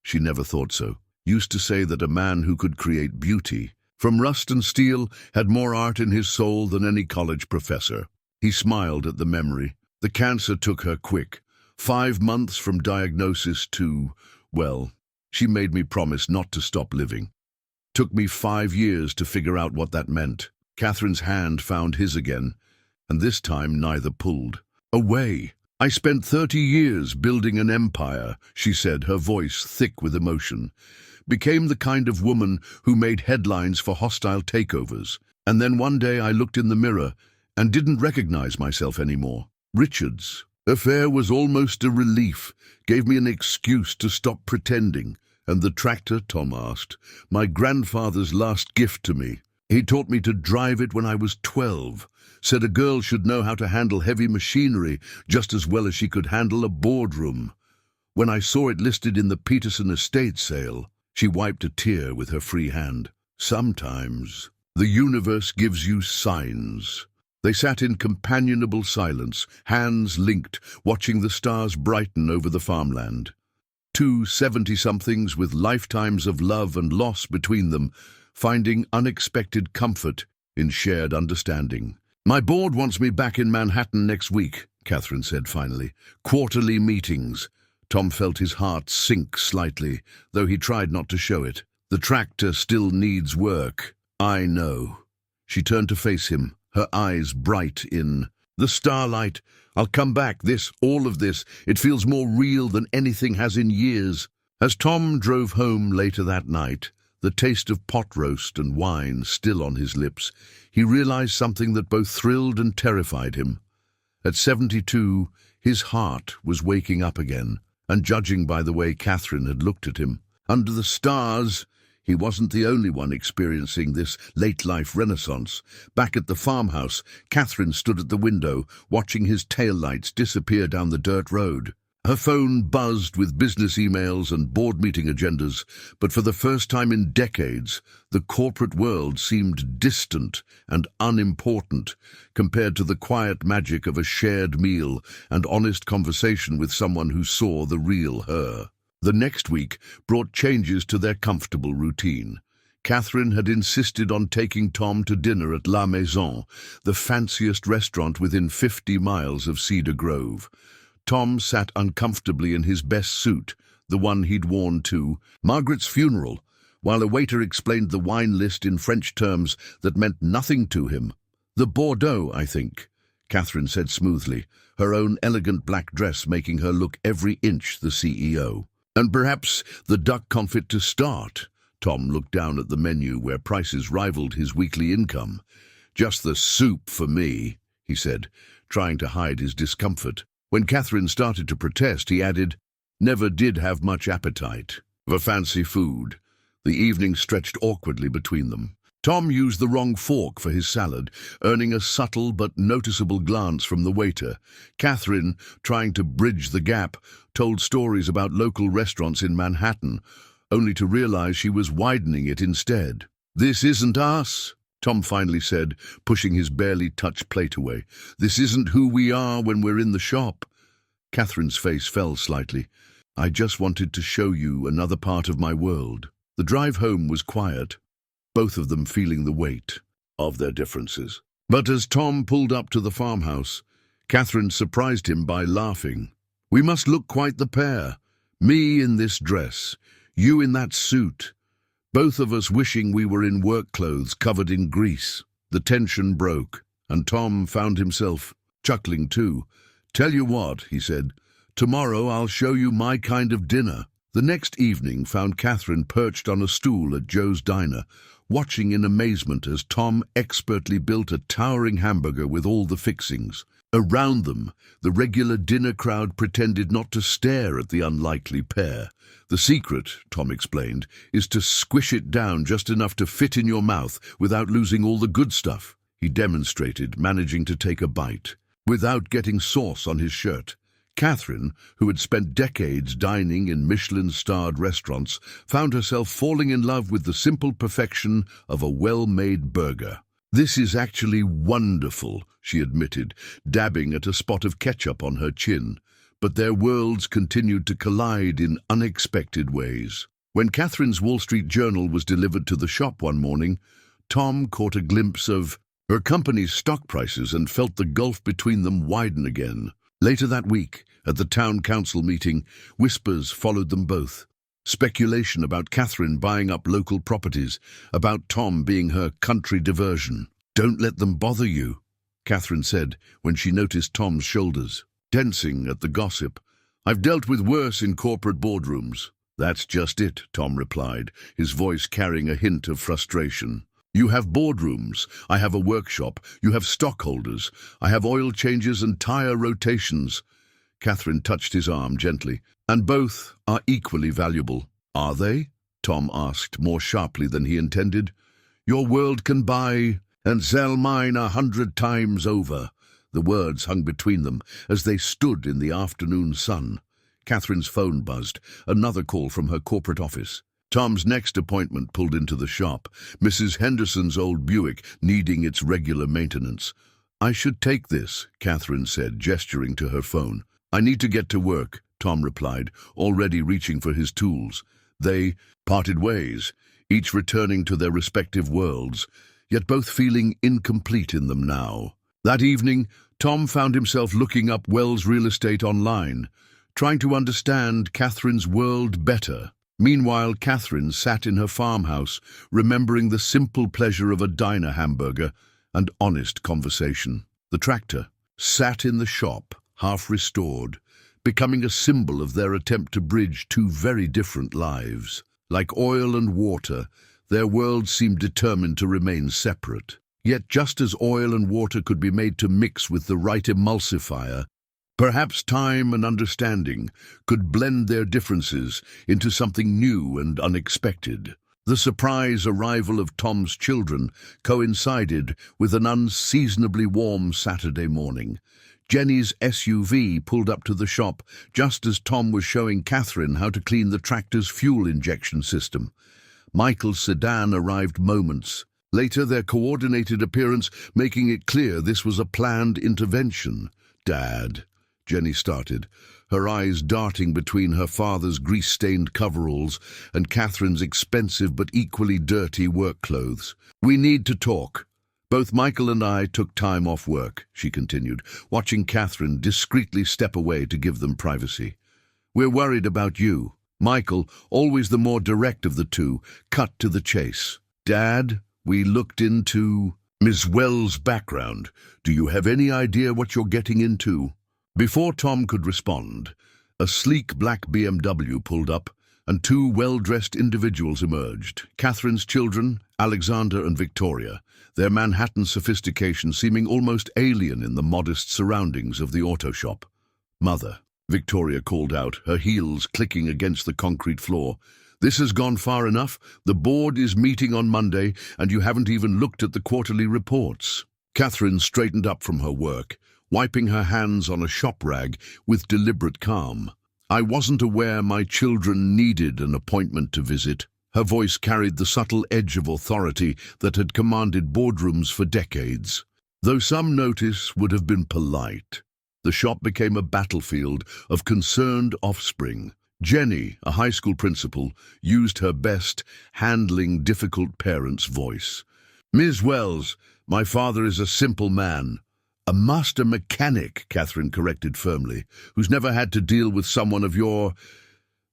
She never thought so. Used to say that a man who could create beauty from rust and steel had more art in his soul than any college professor. He smiled at the memory. "The cancer took her quick. 5 months from diagnosis to, well, she made me promise not to stop living. Took me 5 years to figure out what that meant." Katherine's hand found his again, and this time neither pulled away. "I spent 30 years building an empire," she said, her voice thick with emotion. "Became the kind of woman who made headlines for hostile takeovers. And then one day I looked in the mirror and didn't recognize myself anymore. Richard's affair was almost a relief, gave me an excuse to stop pretending." "And the tractor?" Tom asked. "My grandfather's last gift to me. He taught me to drive it when I was 12. Said a girl should know how to handle heavy machinery just as well as she could handle a boardroom. When I saw it listed in the Peterson estate sale..." She wiped a tear with her free hand. "Sometimes the universe gives you signs." They sat in companionable silence, hands linked, watching the stars brighten over the farmland. Two 70-somethings with lifetimes of love and loss between them, finding unexpected comfort in shared understanding. "My board wants me back in Manhattan next week," Katherine said finally. "Quarterly meetings." Tom felt his heart sink slightly, though he tried not to show it. "The tractor still needs work." "I know." She turned to face him, her eyes bright in the starlight. "I'll come back. All of this, it feels more real than anything has in years." As Tom drove home later that night, the taste of pot roast and wine still on his lips, he realized something that both thrilled and terrified him. At 72, his heart was waking up again, and judging by the way Katherine had looked at him, under the stars, he wasn't the only one experiencing this late-life renaissance. Back at the farmhouse, Katherine stood at the window, watching his taillights disappear down the dirt road. Her phone buzzed with business emails and board meeting agendas, but for the first time in decades, the corporate world seemed distant and unimportant compared to the quiet magic of a shared meal and honest conversation with someone who saw the real her. The next week brought changes to their comfortable routine. Katherine had insisted on taking Tom to dinner at La Maison, the fanciest restaurant within 50 miles of Cedar Grove. Tom sat uncomfortably in his best suit, the one he'd worn to Margaret's funeral, while a waiter explained the wine list in French terms that meant nothing to him. "The Bordeaux, I think," Katherine said smoothly, her own elegant black dress making her look every inch the CEO. "And perhaps the duck confit to start." Tom looked down at the menu where prices rivaled his weekly income. "Just the soup for me," he said, trying to hide his discomfort. When Katherine started to protest, he added, "Never did have much appetite for fancy food." The evening stretched awkwardly between them. Tom used the wrong fork for his salad, earning a subtle but noticeable glance from the waiter. Katherine, trying to bridge the gap, told stories about local restaurants in Manhattan, only to realize she was widening it instead. "This isn't us," Tom finally said, pushing his barely touched plate away. "This isn't who we are when we're in the shop." Katherine's face fell slightly. "I just wanted to show you another part of my world." The drive home was quiet, both of them feeling the weight of their differences. But as Tom pulled up to the farmhouse, Katherine surprised him by laughing. "We must look quite the pair. Me in this dress, you in that suit. Both of us wishing we were in work clothes covered in grease." The tension broke, and Tom found himself chuckling too. "Tell you what," he said, "tomorrow I'll show you my kind of dinner." The next evening found Katherine perched on a stool at Joe's diner, watching in amazement as Tom expertly built a towering hamburger with all the fixings. Around them, the regular dinner crowd pretended not to stare at the unlikely pair. "The secret," Tom explained, "is to squish it down just enough to fit in your mouth without losing all the good stuff." He demonstrated, managing to take a bite, without getting sauce on his shirt. Katherine, who had spent decades dining in Michelin-starred restaurants, found herself falling in love with the simple perfection of a well-made burger. "This is actually wonderful," she admitted, dabbing at a spot of ketchup on her chin. But their worlds continued to collide in unexpected ways. When Katherine's Wall Street Journal was delivered to the shop one morning, Tom caught a glimpse of her company's stock prices and felt the gulf between them widen again. Later that week, at the town council meeting, whispers followed them both. Speculation about Katherine buying up local properties, about Tom being her country diversion. "Don't let them bother you," Katherine said when she noticed Tom's shoulders tensing at the gossip. "I've dealt with worse in corporate boardrooms." "That's just it," Tom replied, his voice carrying a hint of frustration. "You have boardrooms, I have a workshop, you have stockholders, I have oil changes and tire rotations." Katherine touched his arm gently. "And both are equally valuable." "Are they?" Tom asked, more sharply than he intended. "Your world can buy and sell mine 100 times over." The words hung between them as they stood in the afternoon sun. Katherine's phone buzzed, another call from her corporate office. Tom's next appointment pulled into the shop, Mrs. Henderson's old Buick needing its regular maintenance. "I should take this," Katherine said, gesturing to her phone. "I need to get to work," Tom replied, already reaching for his tools. They parted ways, each returning to their respective worlds, yet both feeling incomplete in them now. That evening, Tom found himself looking up Wells real estate online, trying to understand Katherine's world better. Meanwhile, Katherine sat in her farmhouse, remembering the simple pleasure of a diner hamburger and honest conversation. The tractor sat in the shop, half restored, becoming a symbol of their attempt to bridge two very different lives. Like oil and water, their worlds seemed determined to remain separate. Yet just as oil and water could be made to mix with the right emulsifier, perhaps time and understanding could blend their differences into something new and unexpected. The surprise arrival of Tom's children coincided with an unseasonably warm Saturday morning. Jenny's SUV pulled up to the shop just as Tom was showing Katherine how to clean the tractor's fuel injection system. Michael's sedan arrived moments later, their coordinated appearance making it clear this was a planned intervention. "Dad," Jenny started, her eyes darting between her father's grease-stained coveralls and Katherine's expensive but equally dirty work clothes. "We need to talk. Both Michael and I took time off work," she continued, watching Katherine discreetly step away to give them privacy. "We're worried about you." Michael, always the more direct of the two, cut to the chase. "Dad, we looked into Miss Wells' background. Do you have any idea what you're getting into?" Before Tom could respond, a sleek black BMW pulled up, and two well-dressed individuals emerged. Catherine's children, Alexander and Victoria, their Manhattan sophistication seeming almost alien in the modest surroundings of the auto shop. "Mother," Victoria called out, her heels clicking against the concrete floor. "This has gone far enough. The board is meeting on Monday, and you haven't even looked at the quarterly reports." Katherine straightened up from her work, wiping her hands on a shop rag with deliberate calm. "I wasn't aware my children needed an appointment to visit." Her voice carried the subtle edge of authority that had commanded boardrooms for decades. Though some notice would have been polite, the shop became a battlefield of concerned offspring. Jenny, a high school principal, used her best, handling difficult parents' voice. "Ms. Wells, my father is a simple man." "A master mechanic," Katherine corrected firmly, "who's never had to deal with someone of your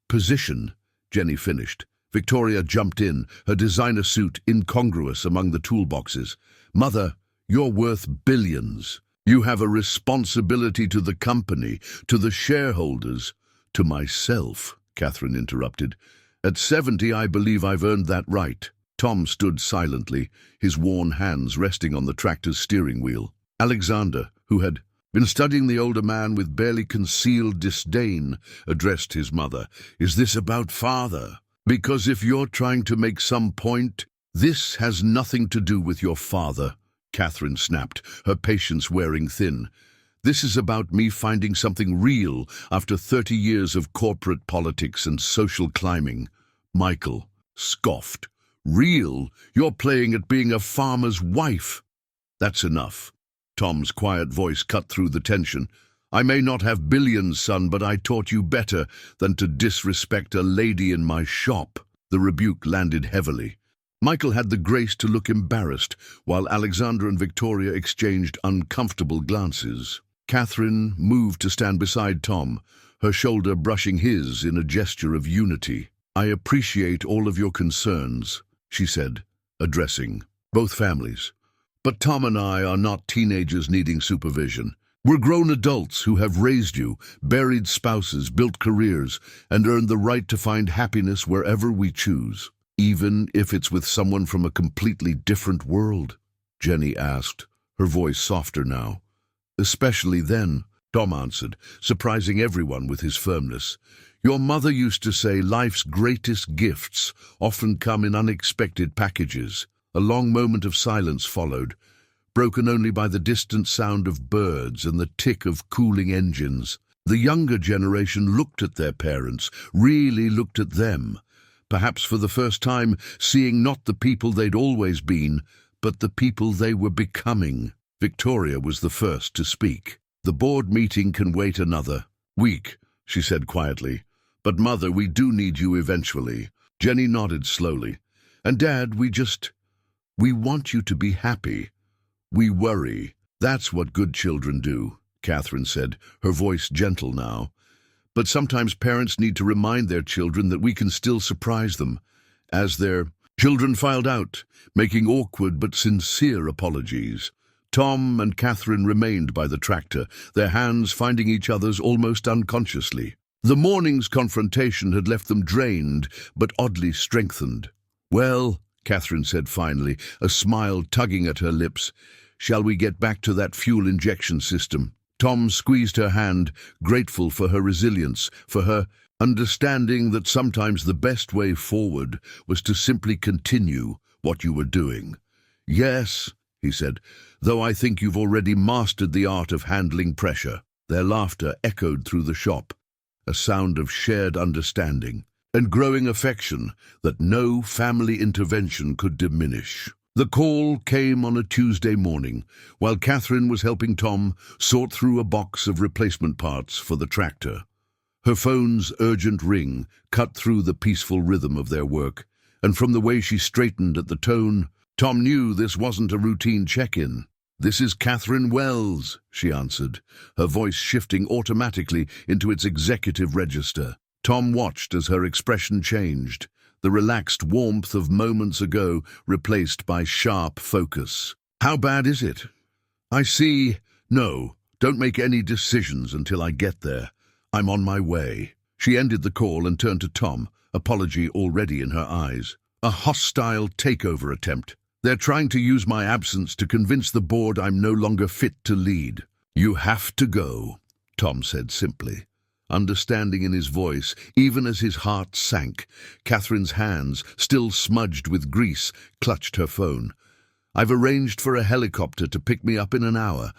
position," Jenny finished. Victoria jumped in, her designer suit incongruous among the toolboxes. "Mother, you're worth billions. You have a responsibility to the company, to the shareholders." "To myself," Katherine interrupted. "At 70, I believe I've earned that right." Tom stood silently, his worn hands resting on the tractor's steering wheel. Alexander, who had been studying the older man with barely concealed disdain, addressed his mother. "Is this about father? Because if you're trying to make some point, this has nothing to do with your father," Katherine snapped, her patience wearing thin. "This is about me finding something real after 30 years of corporate politics and social climbing." Michael scoffed. "Real? You're playing at being a farmer's wife." "That's enough." Tom's quiet voice cut through the tension. "I may not have billions, son, but I taught you better than to disrespect a lady in my shop." The rebuke landed heavily. Michael had the grace to look embarrassed, while Alexander and Victoria exchanged uncomfortable glances. Katherine moved to stand beside Tom, her shoulder brushing his in a gesture of unity. "I appreciate all of your concerns," she said, addressing both families. "But Tom and I are not teenagers needing supervision. We're grown adults who have raised you, buried spouses, built careers, and earned the right to find happiness wherever we choose, even if it's with someone from a completely different world," Jenny asked, her voice softer now. "Especially then," Tom answered, surprising everyone with his firmness. "Your mother used to say life's greatest gifts often come in unexpected packages." A long moment of silence followed, broken only by the distant sound of birds and the tick of cooling engines. The younger generation looked at their parents, really looked at them, perhaps for the first time seeing not the people they'd always been, but the people they were becoming. Victoria was the first to speak. "The board meeting can wait another week," she said quietly. "But Mother, we do need you eventually." Jenny nodded slowly. "And Dad, we want you to be happy. We worry. That's what good children do," Katherine said, her voice gentle now. "But sometimes parents need to remind their children that we can still surprise them." As their children filed out, making awkward but sincere apologies, Tom and Katherine remained by the tractor, their hands finding each other's almost unconsciously. The morning's confrontation had left them drained but oddly strengthened. "Well," Katherine said finally, a smile tugging at her lips, "shall we get back to that fuel injection system?" Tom squeezed her hand, grateful for her resilience, for her understanding that sometimes the best way forward was to simply continue what you were doing. "Yes," he said, "though I think you've already mastered the art of handling pressure." Their laughter echoed through the shop, a sound of shared understanding and growing affection that no family intervention could diminish. The call came on a Tuesday morning, while Katherine was helping Tom sort through a box of replacement parts for the tractor. Her phone's urgent ring cut through the peaceful rhythm of their work, and from the way she straightened at the tone, Tom knew this wasn't a routine check-in. "This is Katherine Wells," she answered, her voice shifting automatically into its executive register. Tom watched as her expression changed, the relaxed warmth of moments ago replaced by sharp focus. "How bad is it?" "I see. No, don't make any decisions until I get there. I'm on my way." She ended the call and turned to Tom, apology already in her eyes. "A hostile takeover attempt. They're trying to use my absence to convince the board I'm no longer fit to lead." "You have to go," Tom said simply, understanding in his voice, even as his heart sank. Katherine's hands, still smudged with grease, clutched her phone. "I've arranged for a helicopter to pick me up in an hour.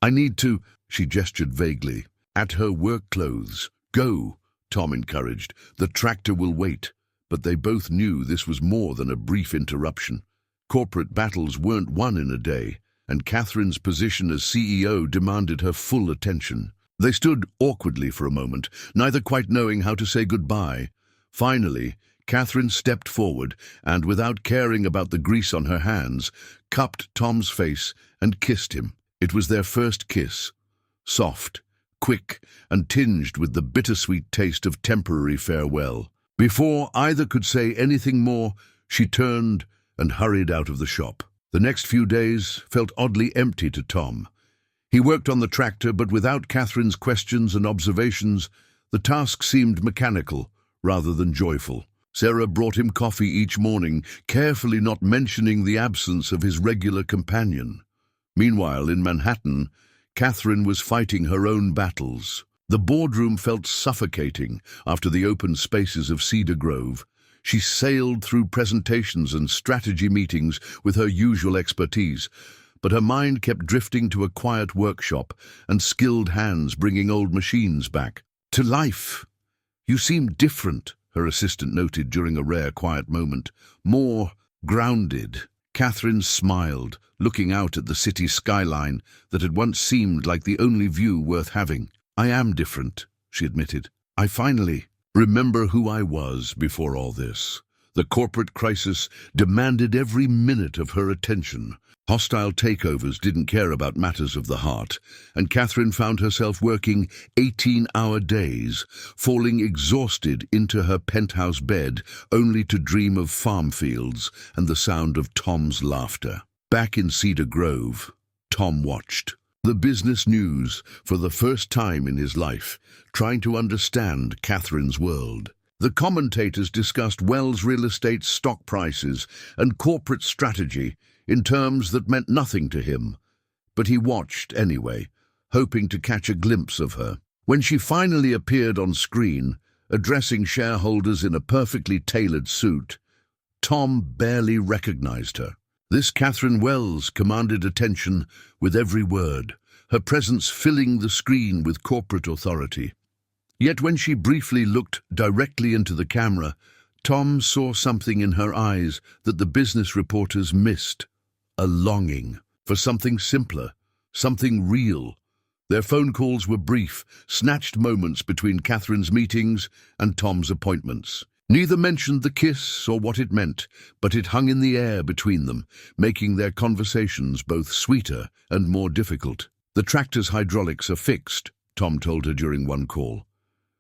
I need to—" She gestured vaguely at her work clothes. "Go," Tom encouraged. "The tractor will wait." But they both knew this was more than a brief interruption. Corporate battles weren't won in a day, and Katherine's position as CEO demanded her full attention. They stood awkwardly for a moment, neither quite knowing how to say goodbye. Finally, Katherine stepped forward and, without caring about the grease on her hands, cupped Tom's face and kissed him. It was their first kiss, soft, quick, and tinged with the bittersweet taste of temporary farewell. Before either could say anything more, she turned and hurried out of the shop. The next few days felt oddly empty to Tom. He worked on the tractor, but without Katherine's questions and observations, the task seemed mechanical rather than joyful. Sarah brought him coffee each morning, carefully not mentioning the absence of his regular companion. Meanwhile, in Manhattan, Katherine was fighting her own battles. The boardroom felt suffocating after the open spaces of Cedar Grove. She sailed through presentations and strategy meetings with her usual expertise, but her mind kept drifting to a quiet workshop and skilled hands bringing old machines back to life. "You seem different," her assistant noted during a rare quiet moment. "More grounded." Katherine smiled, looking out at the city skyline that had once seemed like the only view worth having. "I am different," she admitted. "I finally remember who I was before all this." The corporate crisis demanded every minute of her attention. Hostile takeovers didn't care about matters of the heart, and Katherine found herself working 18-hour days, falling exhausted into her penthouse bed, only to dream of farm fields and the sound of Tom's laughter. Back in Cedar Grove, Tom watched the business news for the first time in his life, trying to understand Katherine's world. The commentators discussed Wells' real estate stock prices and corporate strategy in terms that meant nothing to him, but he watched anyway, hoping to catch a glimpse of her. When she finally appeared on screen, addressing shareholders in a perfectly tailored suit, Tom barely recognized her. This Katherine Wells commanded attention with every word, her presence filling the screen with corporate authority. Yet when she briefly looked directly into the camera, Tom saw something in her eyes that the business reporters missed. A longing for something simpler, something real. Their phone calls were brief, snatched moments between Katherine's meetings and Tom's appointments. Neither mentioned the kiss or what it meant, but it hung in the air between them, making their conversations both sweeter and more difficult. "The tractor's hydraulics are fixed," Tom told her during one call.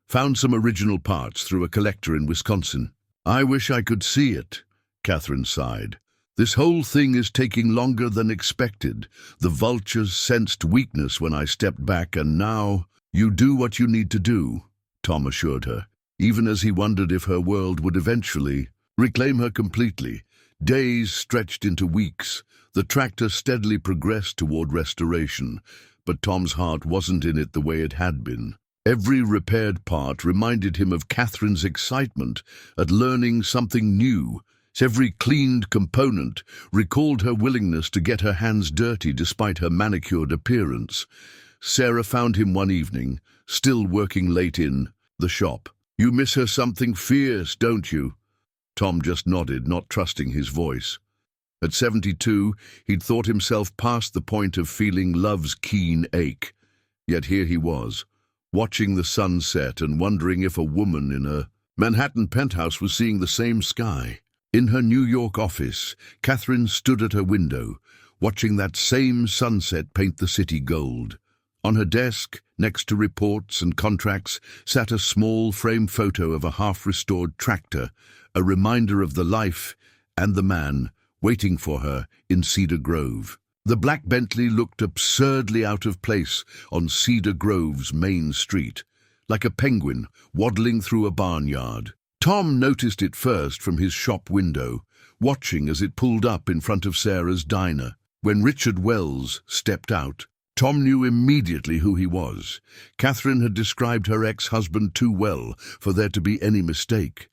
"Found some original parts through a collector in Wisconsin." "I wish I could see it," Katherine sighed. "This whole thing is taking longer than expected. The vultures sensed weakness when I stepped back, and now—" "You do what you need to do," Tom assured her, even as he wondered if her world would eventually reclaim her completely. Days stretched into weeks. The tractor steadily progressed toward restoration, but Tom's heart wasn't in it the way it had been. Every repaired part reminded him of Katherine's excitement at learning something new. Every cleaned component recalled her willingness to get her hands dirty despite her manicured appearance. Sarah found him one evening, still working late in the shop. "You miss her something fierce, don't you?" Tom just nodded, not trusting his voice. At 72, he'd thought himself past the point of feeling love's keen ache. Yet here he was, watching the sunset and wondering if a woman in a Manhattan penthouse was seeing the same sky. In her New York office, Katherine stood at her window, watching that same sunset paint the city gold. On her desk, next to reports and contracts, sat a small frame photo of a half-restored tractor, a reminder of the life and the man waiting for her in Cedar Grove. The black Bentley looked absurdly out of place on Cedar Grove's main street, like a penguin waddling through a barnyard. Tom noticed it first from his shop window, watching as it pulled up in front of Sarah's diner. When Richard Wells stepped out, Tom knew immediately who he was. Katherine had described her ex-husband too well for there to be any mistake.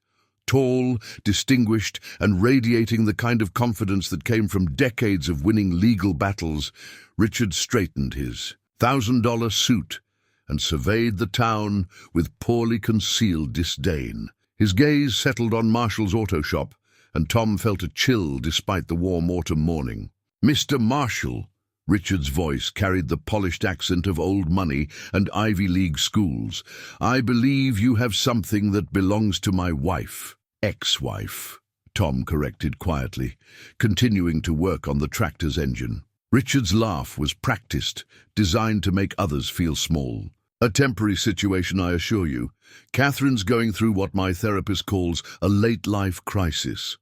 Tall, distinguished, and radiating the kind of confidence that came from decades of winning legal battles, Richard straightened his $1,000 suit and surveyed the town with poorly concealed disdain. His gaze settled on Marshall's auto shop, and Tom felt a chill despite the warm autumn morning. "Mr. Marshall," Richard's voice carried the polished accent of old money and Ivy League schools, "I believe you have something that belongs to my wife." "Ex-wife," Tom corrected quietly, continuing to work on the tractor's engine. Richard's laugh was practiced, designed to make others feel small. "A temporary situation, I assure you. Katherine's going through what my therapist calls a late-life crisis,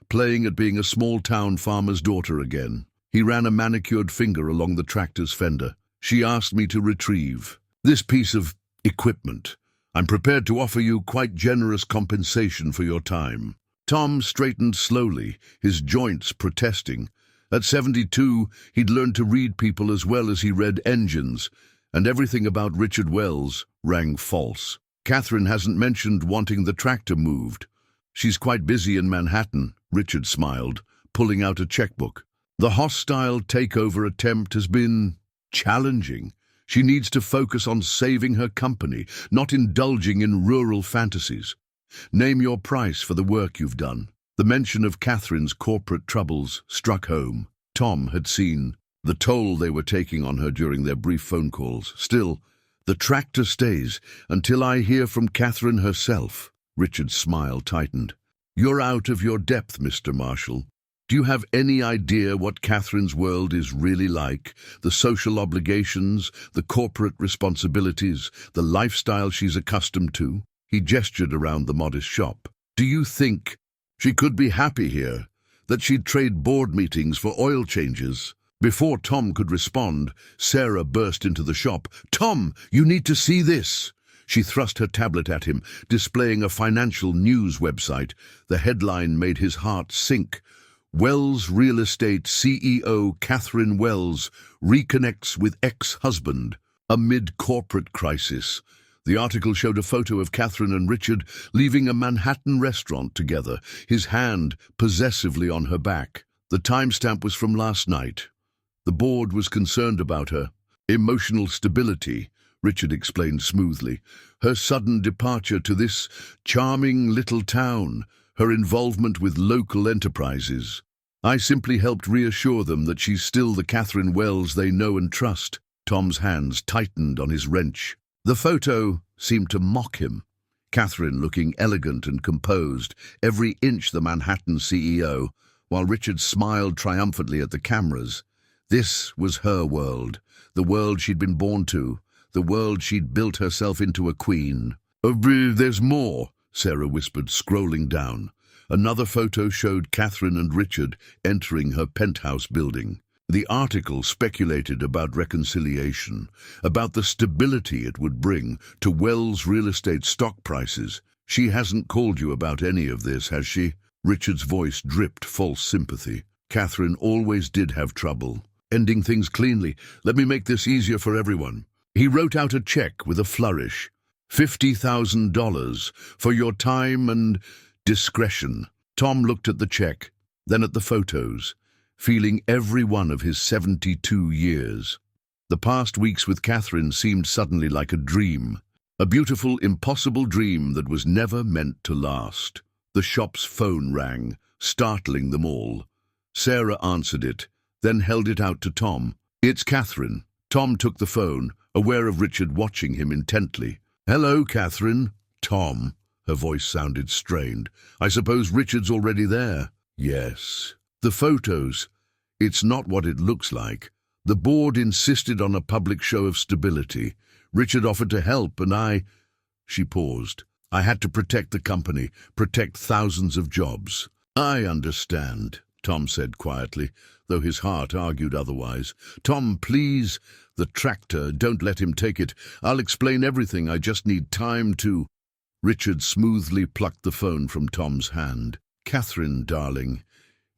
playing at being a small-town farmer's daughter again." He ran a manicured finger along the tractor's fender. "She asked me to retrieve this piece of equipment. I'm prepared to offer you quite generous compensation for your time." Tom straightened slowly, his joints protesting. At 72, he'd learned to read people as well as he read engines, and everything about Richard Wells rang false. "Katherine hasn't mentioned wanting the tractor moved. She's quite busy in Manhattan," Richard smiled, pulling out a checkbook. "The hostile takeover attempt has been challenging. She needs to focus on saving her company, not indulging in rural fantasies. Name your price for the work you've done." The mention of Katherine's corporate troubles struck home. Tom had seen the toll they were taking on her during their brief phone calls. "Still, the tractor stays until I hear from Katherine herself." Richard's smile tightened. "You're out of your depth, Mr. Marshall. Do you have any idea what Katherine's world is really like? The social obligations, the corporate responsibilities, the lifestyle she's accustomed to?" He gestured around the modest shop. "Do you think she could be happy here? That she'd trade board meetings for oil changes?" Before Tom could respond, Sarah burst into the shop. "Tom, you need to see this!" She thrust her tablet at him, displaying a financial news website. The headline made his heart sink. "Wells Real Estate CEO Katherine Wells reconnects with ex-husband amid corporate crisis." The article showed a photo of Katherine and Richard leaving a Manhattan restaurant together, his hand possessively on her back. The timestamp was from last night. The board was concerned about her emotional stability, Richard explained smoothly. Her sudden departure to this charming little town, her involvement with local enterprises. "I simply helped reassure them that she's still the Katherine Wells they know and trust." Tom's hands tightened on his wrench. The photo seemed to mock him. Katherine looking elegant and composed, every inch the Manhattan CEO, while Richard smiled triumphantly at the cameras. This was her world, the world she'd been born to, the world she'd built herself into a queen. "There's more," Sarah whispered, scrolling down. Another photo showed Katherine and Richard entering her penthouse building. The article speculated about reconciliation, about the stability it would bring to Wells' real estate stock prices. "She hasn't called you about any of this, has she?" Richard's voice dripped false sympathy. "Katherine always did have trouble ending things cleanly. Let me make this easier for everyone." He wrote out a check with a flourish. $50,000 for your time and discretion." Tom looked at the check, then at the photos, feeling every one of his 72 years. The past weeks with Katherine seemed suddenly like a dream, a beautiful, impossible dream that was never meant to last. The shop's phone rang, startling them all. Sarah answered it, then held it out to Tom. "It's Katherine." Tom took the phone, aware of Richard watching him intently. "Hello, Katherine." "Tom," her voice sounded strained. "I suppose Richard's already there?" "Yes." "The photos. It's not what it looks like. The board insisted on a public show of stability. Richard offered to help, and She paused. I had to protect the company, protect thousands of jobs. I understand, Tom said quietly, though his heart argued otherwise. Tom, please. The tractor, don't let him take it. I'll explain everything. I just need time to... Richard smoothly plucked the phone from Tom's hand. Katherine, darling.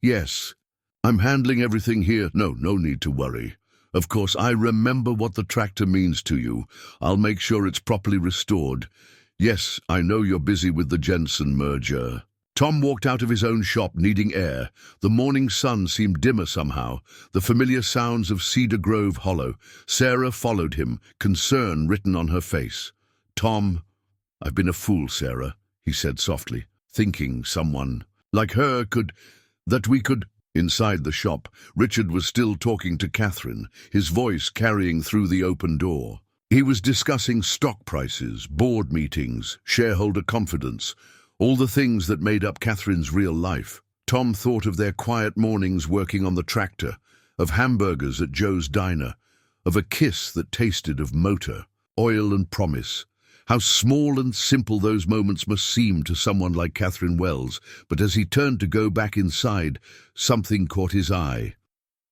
Yes. I'm handling everything here. No need to worry. Of course, I remember what the tractor means to you. I'll make sure it's properly restored. Yes, I know you're busy with the Jensen merger. Tom walked out of his own shop, needing air. The morning sun seemed dimmer somehow, the familiar sounds of Cedar Grove hollow. Sarah followed him, concern written on her face. Tom, I've been a fool, Sarah, he said softly, thinking someone like her that we could... Inside the shop, Richard was still talking to Katherine, his voice carrying through the open door. He was discussing stock prices, board meetings, shareholder confidence, all the things that made up Katherine's real life. Tom thought of their quiet mornings working on the tractor, of hamburgers at Joe's diner, of a kiss that tasted of motor, oil and promise. How small and simple those moments must seem to someone like Katherine Wells, but as he turned to go back inside, something caught his eye.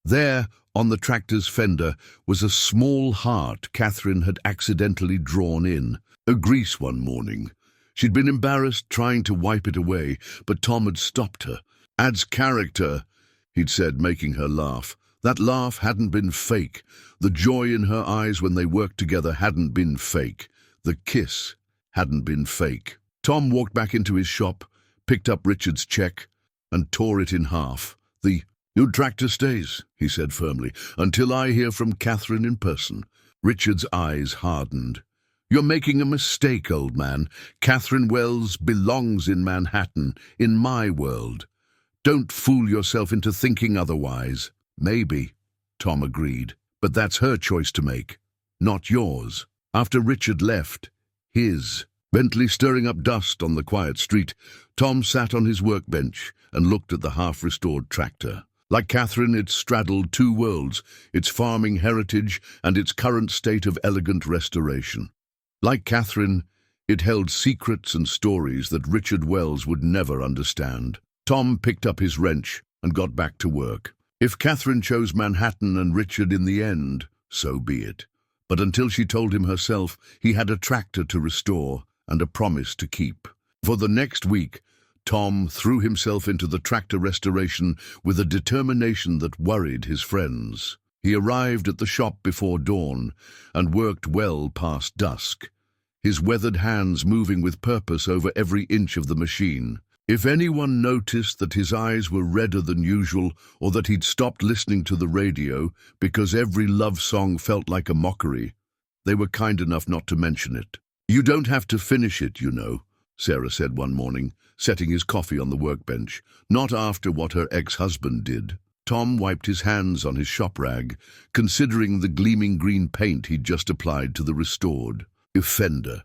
There, on the tractor's fender, was a small heart Katherine had accidentally drawn in, a grease one morning. She'd been embarrassed trying to wipe it away, but Tom had stopped her. Adds character, he'd said, making her laugh. That laugh hadn't been fake. The joy in her eyes when they worked together hadn't been fake. The kiss hadn't been fake. Tom walked back into his shop, picked up Richard's check, and tore it in half. Your tractor stays, he said firmly, until I hear from Katherine in person. Richard's eyes hardened. You're making a mistake, old man. Katherine Wells belongs in Manhattan, in my world. Don't fool yourself into thinking otherwise. Maybe, Tom agreed, but that's her choice to make, not yours. After Richard left, his Bentley stirring up dust on the quiet street, Tom sat on his workbench and looked at the half-restored tractor. Like Katherine, it straddled two worlds, its farming heritage and its current state of elegant restoration. Like Katherine, it held secrets and stories that Richard Wells would never understand. Tom picked up his wrench and got back to work. If Katherine chose Manhattan and Richard in the end, so be it. But until she told him herself, he had a tractor to restore and a promise to keep. For the next week, Tom threw himself into the tractor restoration with a determination that worried his friends. He arrived at the shop before dawn and worked well past dusk, his weathered hands moving with purpose over every inch of the machine. If anyone noticed that his eyes were redder than usual or that he'd stopped listening to the radio because every love song felt like a mockery, they were kind enough not to mention it. You don't have to finish it, you know, Sarah said one morning, setting his coffee on the workbench, not after what her ex-husband did. Tom wiped his hands on his shop rag, considering the gleaming green paint he'd just applied to the restored fender.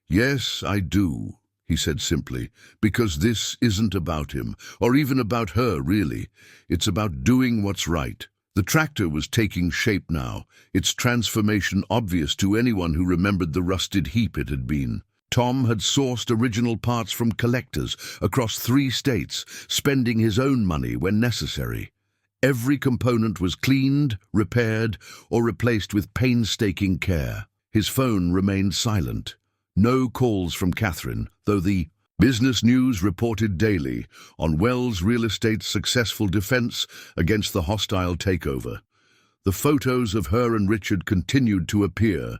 Yes, I do, he said simply, because this isn't about him, or even about her, really. It's about doing what's right. The tractor was taking shape now, its transformation obvious to anyone who remembered the rusted heap it had been. Tom had sourced original parts from collectors across 3 states, spending his own money when necessary. Every component was cleaned, repaired, or replaced with painstaking care. His phone remained silent. No calls from Katherine, though the business news reported daily on Wells Real Estate's successful defense against the hostile takeover. The photos of her and Richard continued to appear.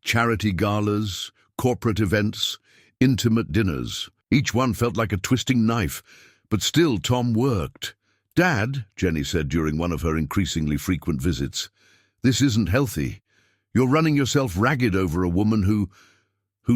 Charity galas, corporate events, intimate dinners. Each one felt like a twisting knife, but still Tom worked. Dad, Jenny said during one of her increasingly frequent visits, this isn't healthy. You're running yourself ragged over a woman who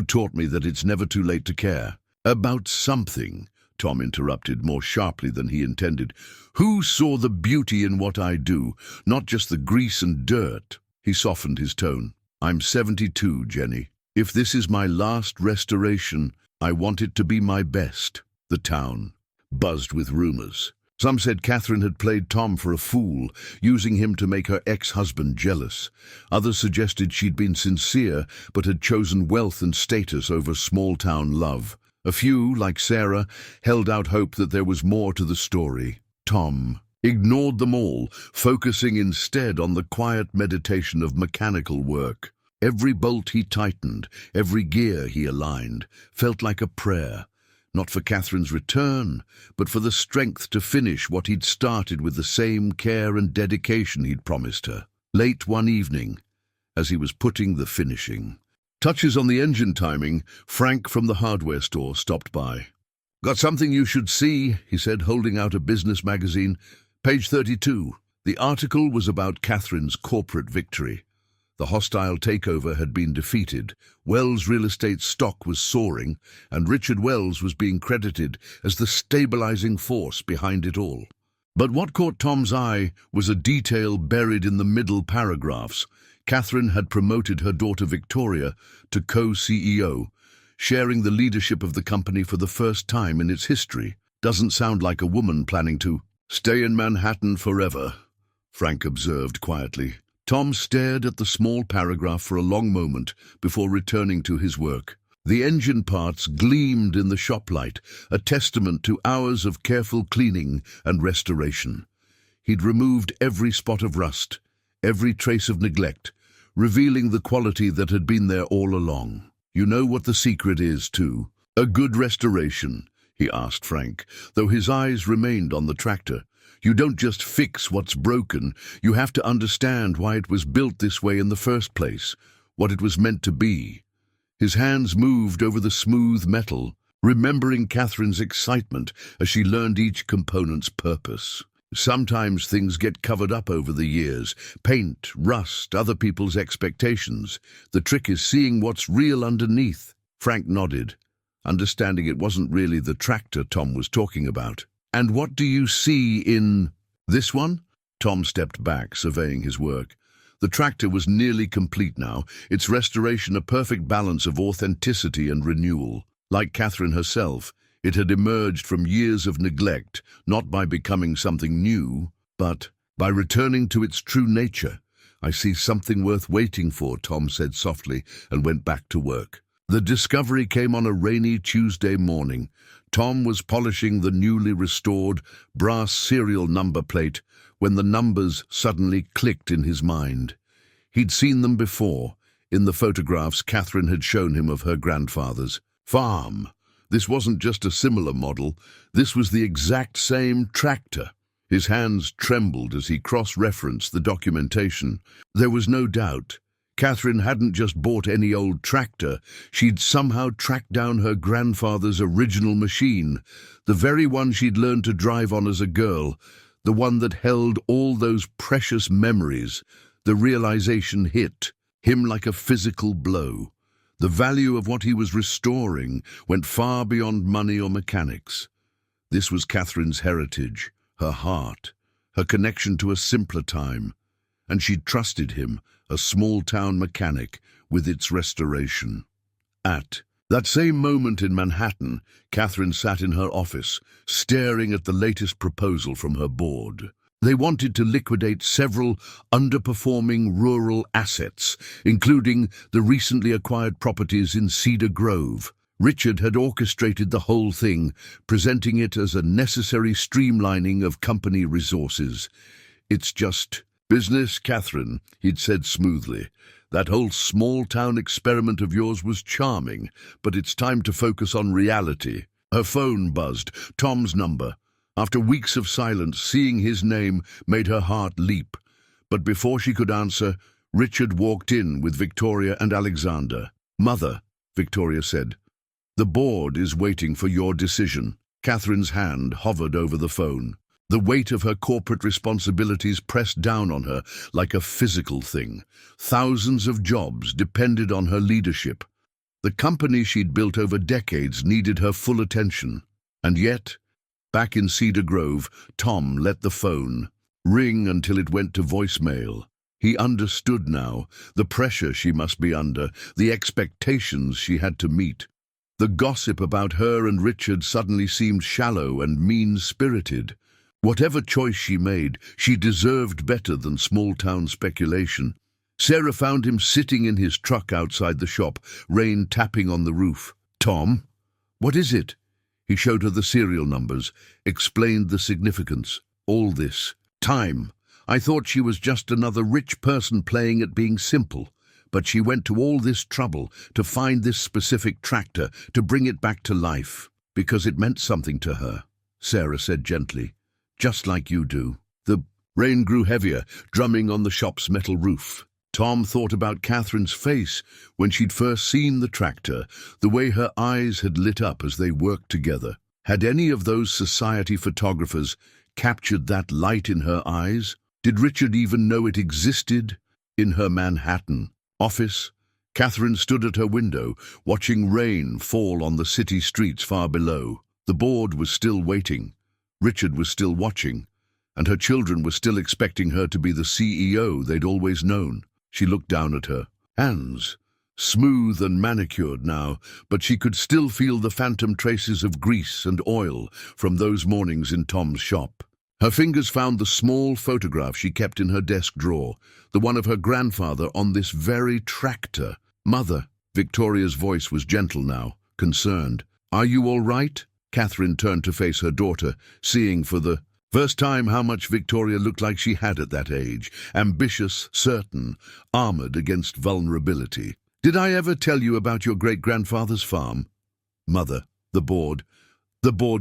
taught me that it's never too late to care. About something, Tom interrupted more sharply than he intended. Who saw the beauty in what I do, not just the grease and dirt? He softened his tone. I'm 72, Jenny. If this is my last restoration, I want it to be my best. The town buzzed with rumors. Some said Katherine had played Tom for a fool, using him to make her ex-husband jealous. Others suggested she'd been sincere, but had chosen wealth and status over small-town love. A few, like Sarah, held out hope that there was more to the story. Tom ignored them all, focusing instead on the quiet meditation of mechanical work. Every bolt he tightened, every gear he aligned, felt like a prayer. Not for Katherine's return, but for the strength to finish what he'd started with the same care and dedication he'd promised her. Late one evening, as he was putting the finishing touches on the engine timing, Frank from the hardware store stopped by. "Got something you should see," he said, holding out a business magazine. Page 32. The article was about Katherine's corporate victory. The hostile takeover had been defeated, Wells' real estate stock was soaring, and Richard Wells was being credited as the stabilizing force behind it all. But what caught Tom's eye was a detail buried in the middle paragraphs. Katherine had promoted her daughter Victoria to co-CEO, sharing the leadership of the company for the first time in its history. Doesn't sound like a woman planning to stay in Manhattan forever, Frank observed quietly. Tom stared at the small paragraph for a long moment before returning to his work. The engine parts gleamed in the shop light, a testament to hours of careful cleaning and restoration. He'd removed every spot of rust, every trace of neglect, revealing the quality that had been there all along. "You know what the secret is, too? A good restoration?" he asked Frank, though his eyes remained on the tractor. "You don't just fix what's broken, you have to understand why it was built this way in the first place, what it was meant to be." His hands moved over the smooth metal, remembering Katherine's excitement as she learned each component's purpose. Sometimes things get covered up over the years, paint, rust, other people's expectations. The trick is seeing what's real underneath. Frank nodded, understanding it wasn't really the tractor Tom was talking about. "And what do you see in this one?" Tom stepped back, surveying his work. The tractor was nearly complete now, its restoration a perfect balance of authenticity and renewal. Like Katherine herself, it had emerged from years of neglect, not by becoming something new, but by returning to its true nature. "I see something worth waiting for," Tom said softly, and went back to work. The discovery came on a rainy Tuesday morning. Tom was polishing the newly restored brass serial number plate when the numbers suddenly clicked in his mind. He'd seen them before, in the photographs Katherine had shown him of her grandfather's farm. This wasn't just a similar model, this was the exact same tractor. His hands trembled as he cross-referenced the documentation. There was no doubt. Katherine hadn't just bought any old tractor, she'd somehow tracked down her grandfather's original machine, the very one she'd learned to drive on as a girl, the one that held all those precious memories. The realization hit him like a physical blow. The value of what he was restoring went far beyond money or mechanics. This was Katherine's heritage, her heart, her connection to a simpler time, and she'd trusted him, a small-town mechanic, with its restoration. At that same moment in Manhattan, Katherine sat in her office, staring at the latest proposal from her board. They wanted to liquidate several underperforming rural assets, including the recently acquired properties in Cedar Grove. Richard had orchestrated the whole thing, presenting it as a necessary streamlining of company resources. "It's just business, Katherine," he'd said smoothly. "That whole small-town experiment of yours was charming, but it's time to focus on reality." Her phone buzzed, Tom's number. After weeks of silence, seeing his name made her heart leap. But before she could answer, Richard walked in with Victoria and Alexander. "Mother," Victoria said, "the board is waiting for your decision." Katherine's hand hovered over the phone. The weight of her corporate responsibilities pressed down on her like a physical thing. Thousands of jobs depended on her leadership. The company she'd built over decades needed her full attention. And yet, back in Cedar Grove, Tom let the phone ring until it went to voicemail. He understood now the pressure she must be under, the expectations she had to meet. The gossip about her and Richard suddenly seemed shallow and mean-spirited. Whatever choice she made, she deserved better than small-town speculation. Sarah found him sitting in his truck outside the shop, rain tapping on the roof. "Tom, what is it?" He showed her the serial numbers, explained the significance. "All this. Time. I thought she was just another rich person playing at being simple. But she went to all this trouble to find this specific tractor, to bring it back to life. Because it meant something to her," Sarah said gently. "Just like you do." The rain grew heavier, drumming on the shop's metal roof. Tom thought about Katherine's face when she'd first seen the tractor, the way her eyes had lit up as they worked together. Had any of those society photographers captured that light in her eyes? Did Richard even know it existed? In her Manhattan office, Katherine stood at her window, watching rain fall on the city streets far below. The board was still waiting. Richard was still watching, and her children were still expecting her to be the CEO they'd always known. She looked down at her hands, smooth and manicured now, but she could still feel the phantom traces of grease and oil from those mornings in Tom's shop. Her fingers found the small photograph she kept in her desk drawer, the one of her grandfather on this very tractor. "Mother," Victoria's voice was gentle now, concerned. "Are you all right?" Katherine turned to face her daughter, seeing for the first time how much Victoria looked like she had at that age, ambitious, certain, armored against vulnerability. "Did I ever tell you about your great-grandfather's farm?" "Mother, the board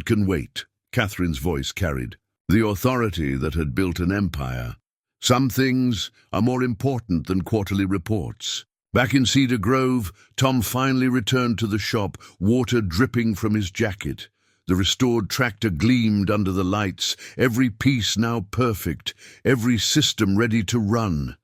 can wait," Katherine's voice carried. The authority that had built an empire. "Some things are more important than quarterly reports." Back in Cedar Grove, Tom finally returned to the shop, water dripping from his jacket. The restored tractor gleamed under the lights, every piece now perfect, every system ready to run.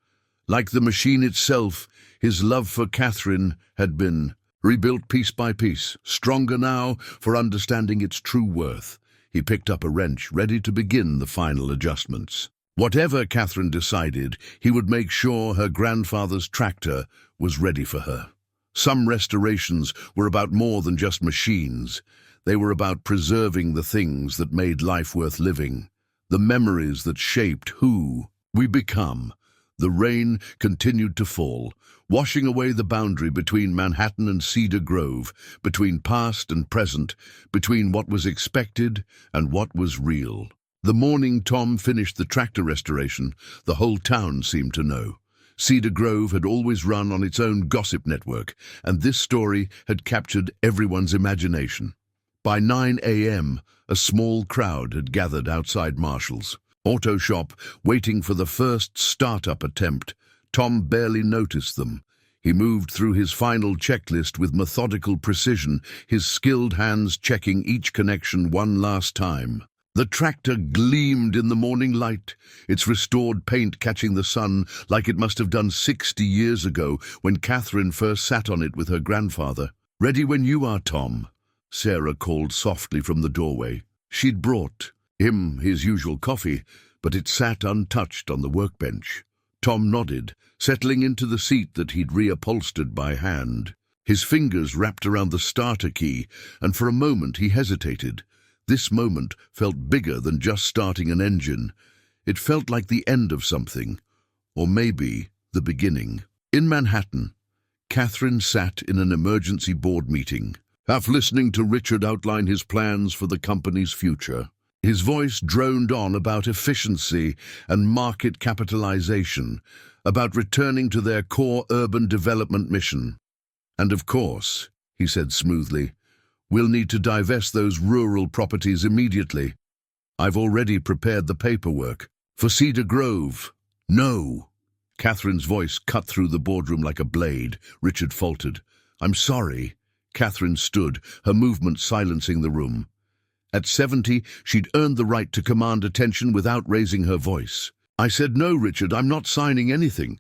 Like the machine itself, his love for Katherine had been rebuilt piece by piece, stronger now for understanding its true worth. He picked up a wrench, ready to begin the final adjustments. Whatever Katherine decided, he would make sure her grandfather's tractor was ready for her. Some restorations were about more than just machines. They were about preserving the things that made life worth living, the memories that shaped who we become. The rain continued to fall, washing away the boundary between Manhattan and Cedar Grove, between past and present, between what was expected and what was real. The morning Tom finished the tractor restoration, the whole town seemed to know. Cedar Grove had always run on its own gossip network, and this story had captured everyone's imagination. By 9 a.m., a small crowd had gathered outside Marshall's auto shop, waiting for the first startup attempt. Tom barely noticed them. He moved through his final checklist with methodical precision, his skilled hands checking each connection one last time. The tractor gleamed in the morning light, its restored paint catching the sun like it must have done 60 years ago when Katherine first sat on it with her grandfather. "Ready when you are, Tom," Sarah called softly from the doorway. She'd brought him his usual coffee, but it sat untouched on the workbench. Tom nodded, settling into the seat that he'd reupholstered by hand. His fingers wrapped around the starter key, and for a moment he hesitated. This moment felt bigger than just starting an engine. It felt like the end of something, or maybe the beginning. In Manhattan, Katherine sat in an emergency board meeting, half listening to Richard outline his plans for the company's future. His voice droned on about efficiency and market capitalization, about returning to their core urban development mission. "And of course," he said smoothly, "we'll need to divest those rural properties immediately. I've already prepared the paperwork. For Cedar Grove." "No." Katherine's voice cut through the boardroom like a blade. Richard faltered. "I'm sorry." Katherine stood, her movement silencing the room. At 70, she'd earned the right to command attention without raising her voice. "I said no, Richard, I'm not signing anything."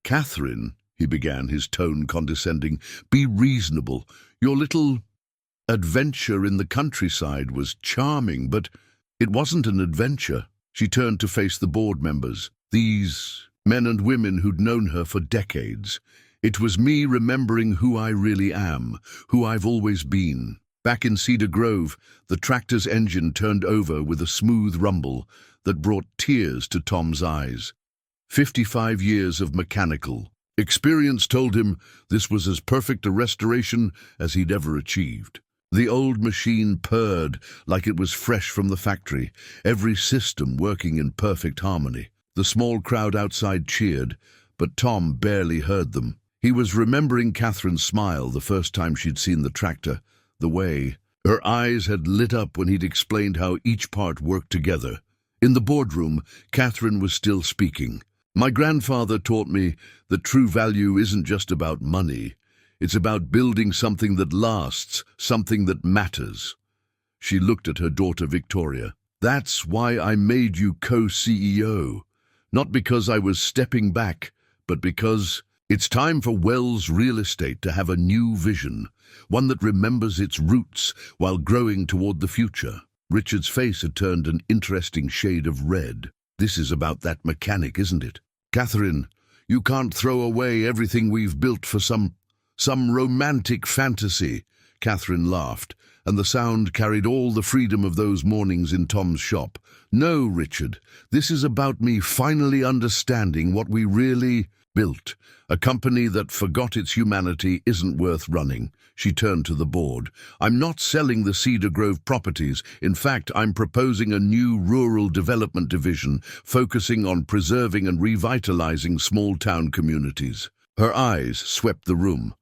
"Katherine," he began, his tone condescending, "be reasonable. Your little adventure in the countryside was charming, but it wasn't an adventure." She turned to face the board members, these men and women who'd known her for decades. "It was me remembering who I really am, who I've always been." Back in Cedar Grove, the tractor's engine turned over with a smooth rumble. that brought tears to Tom's eyes. 55 years of mechanical experience told him this was as perfect a restoration as he'd ever achieved. The old machine purred like it was fresh from the factory, every system working in perfect harmony. The small crowd outside cheered, but Tom barely heard them. He was remembering Katherine's smile the first time she'd seen the tractor, the way her eyes had lit up when he'd explained how each part worked together. In the boardroom, Katherine was still speaking. "My grandfather taught me that true value isn't just about money. It's about building something that lasts, something that matters." She looked at her daughter Victoria. "That's why I made you co-CEO. Not because I was stepping back, but because it's time for Wells Real Estate to have a new vision, one that remembers its roots while growing toward the future." Richard's face had turned an interesting shade of red. "This is about that mechanic, isn't it? Katherine, you can't throw away everything we've built for some romantic fantasy." Katherine laughed, and the sound carried all the freedom of those mornings in Tom's shop. "No, Richard, this is about me finally understanding what we really built. A company that forgot its humanity isn't worth running." She turned to the board. "I'm not selling the Cedar Grove properties. In fact, I'm proposing a new rural development division focusing on preserving and revitalizing small-town communities." Her eyes swept the room.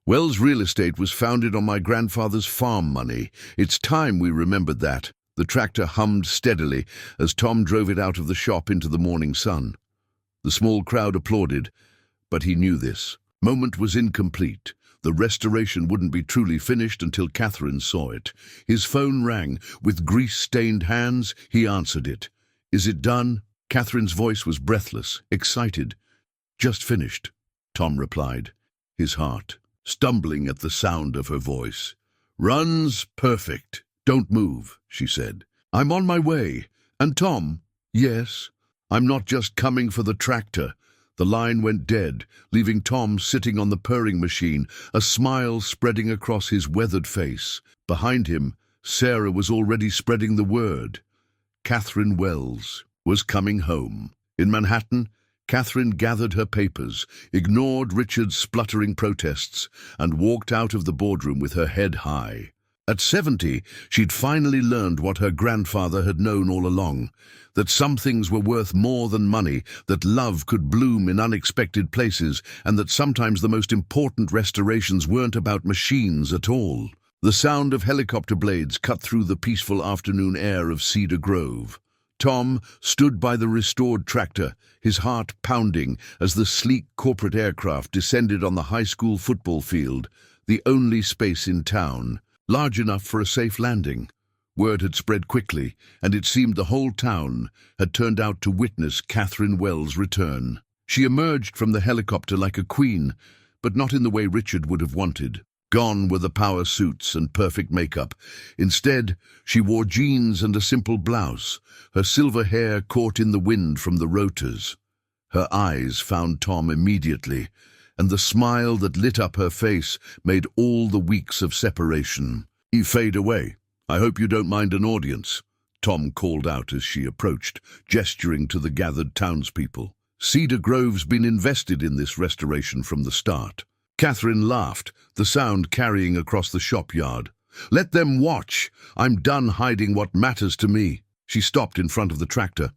"Wells Real Estate was founded on my grandfather's farm money. It's time we remembered that." The tractor hummed steadily as Tom drove it out of the shop into the morning sun. The small crowd applauded, but he knew this moment was incomplete. The restoration wouldn't be truly finished until Katherine saw it. His phone rang. With grease-stained hands, he answered it. "Is it done?" Katherine's voice was breathless, excited. "Just finished," Tom replied, his heart stumbling at the sound of her voice. "Runs perfect. Don't move," she said. "I'm on my way. And Tom?" "Yes, I'm not just coming for the tractor." The line went dead, leaving Tom sitting on the purring machine, a smile spreading across his weathered face. Behind him, Sarah was already spreading the word. Katherine Wells was coming home. In Manhattan, Katherine gathered her papers, ignored Richard's spluttering protests, and walked out of the boardroom with her head high. At 70, she'd finally learned what her grandfather had known all along, that some things were worth more than money, that love could bloom in unexpected places, and that sometimes the most important restorations weren't about machines at all. The sound of helicopter blades cut through the peaceful afternoon air of Cedar Grove. Tom stood by the restored tractor, his heart pounding as the sleek corporate aircraft descended on the high school football field, the only space in town large enough for a safe landing. Word had spread quickly, and it seemed the whole town had turned out to witness Katherine Wells' return. She emerged from the helicopter like a queen, but not in the way Richard would have wanted. Gone were the power suits and perfect makeup. Instead, she wore jeans and a simple blouse, her silver hair caught in the wind from the rotors. Her eyes found Tom immediately, and the smile that lit up her face made all the weeks of separation fade away. "I hope you don't mind an audience," Tom called out as she approached, gesturing to the gathered townspeople. "Cedar Grove's been invested in this restoration from the start." Katherine laughed, the sound carrying across the shop yard. "Let them watch. I'm done hiding what matters to me." She stopped in front of the tractor,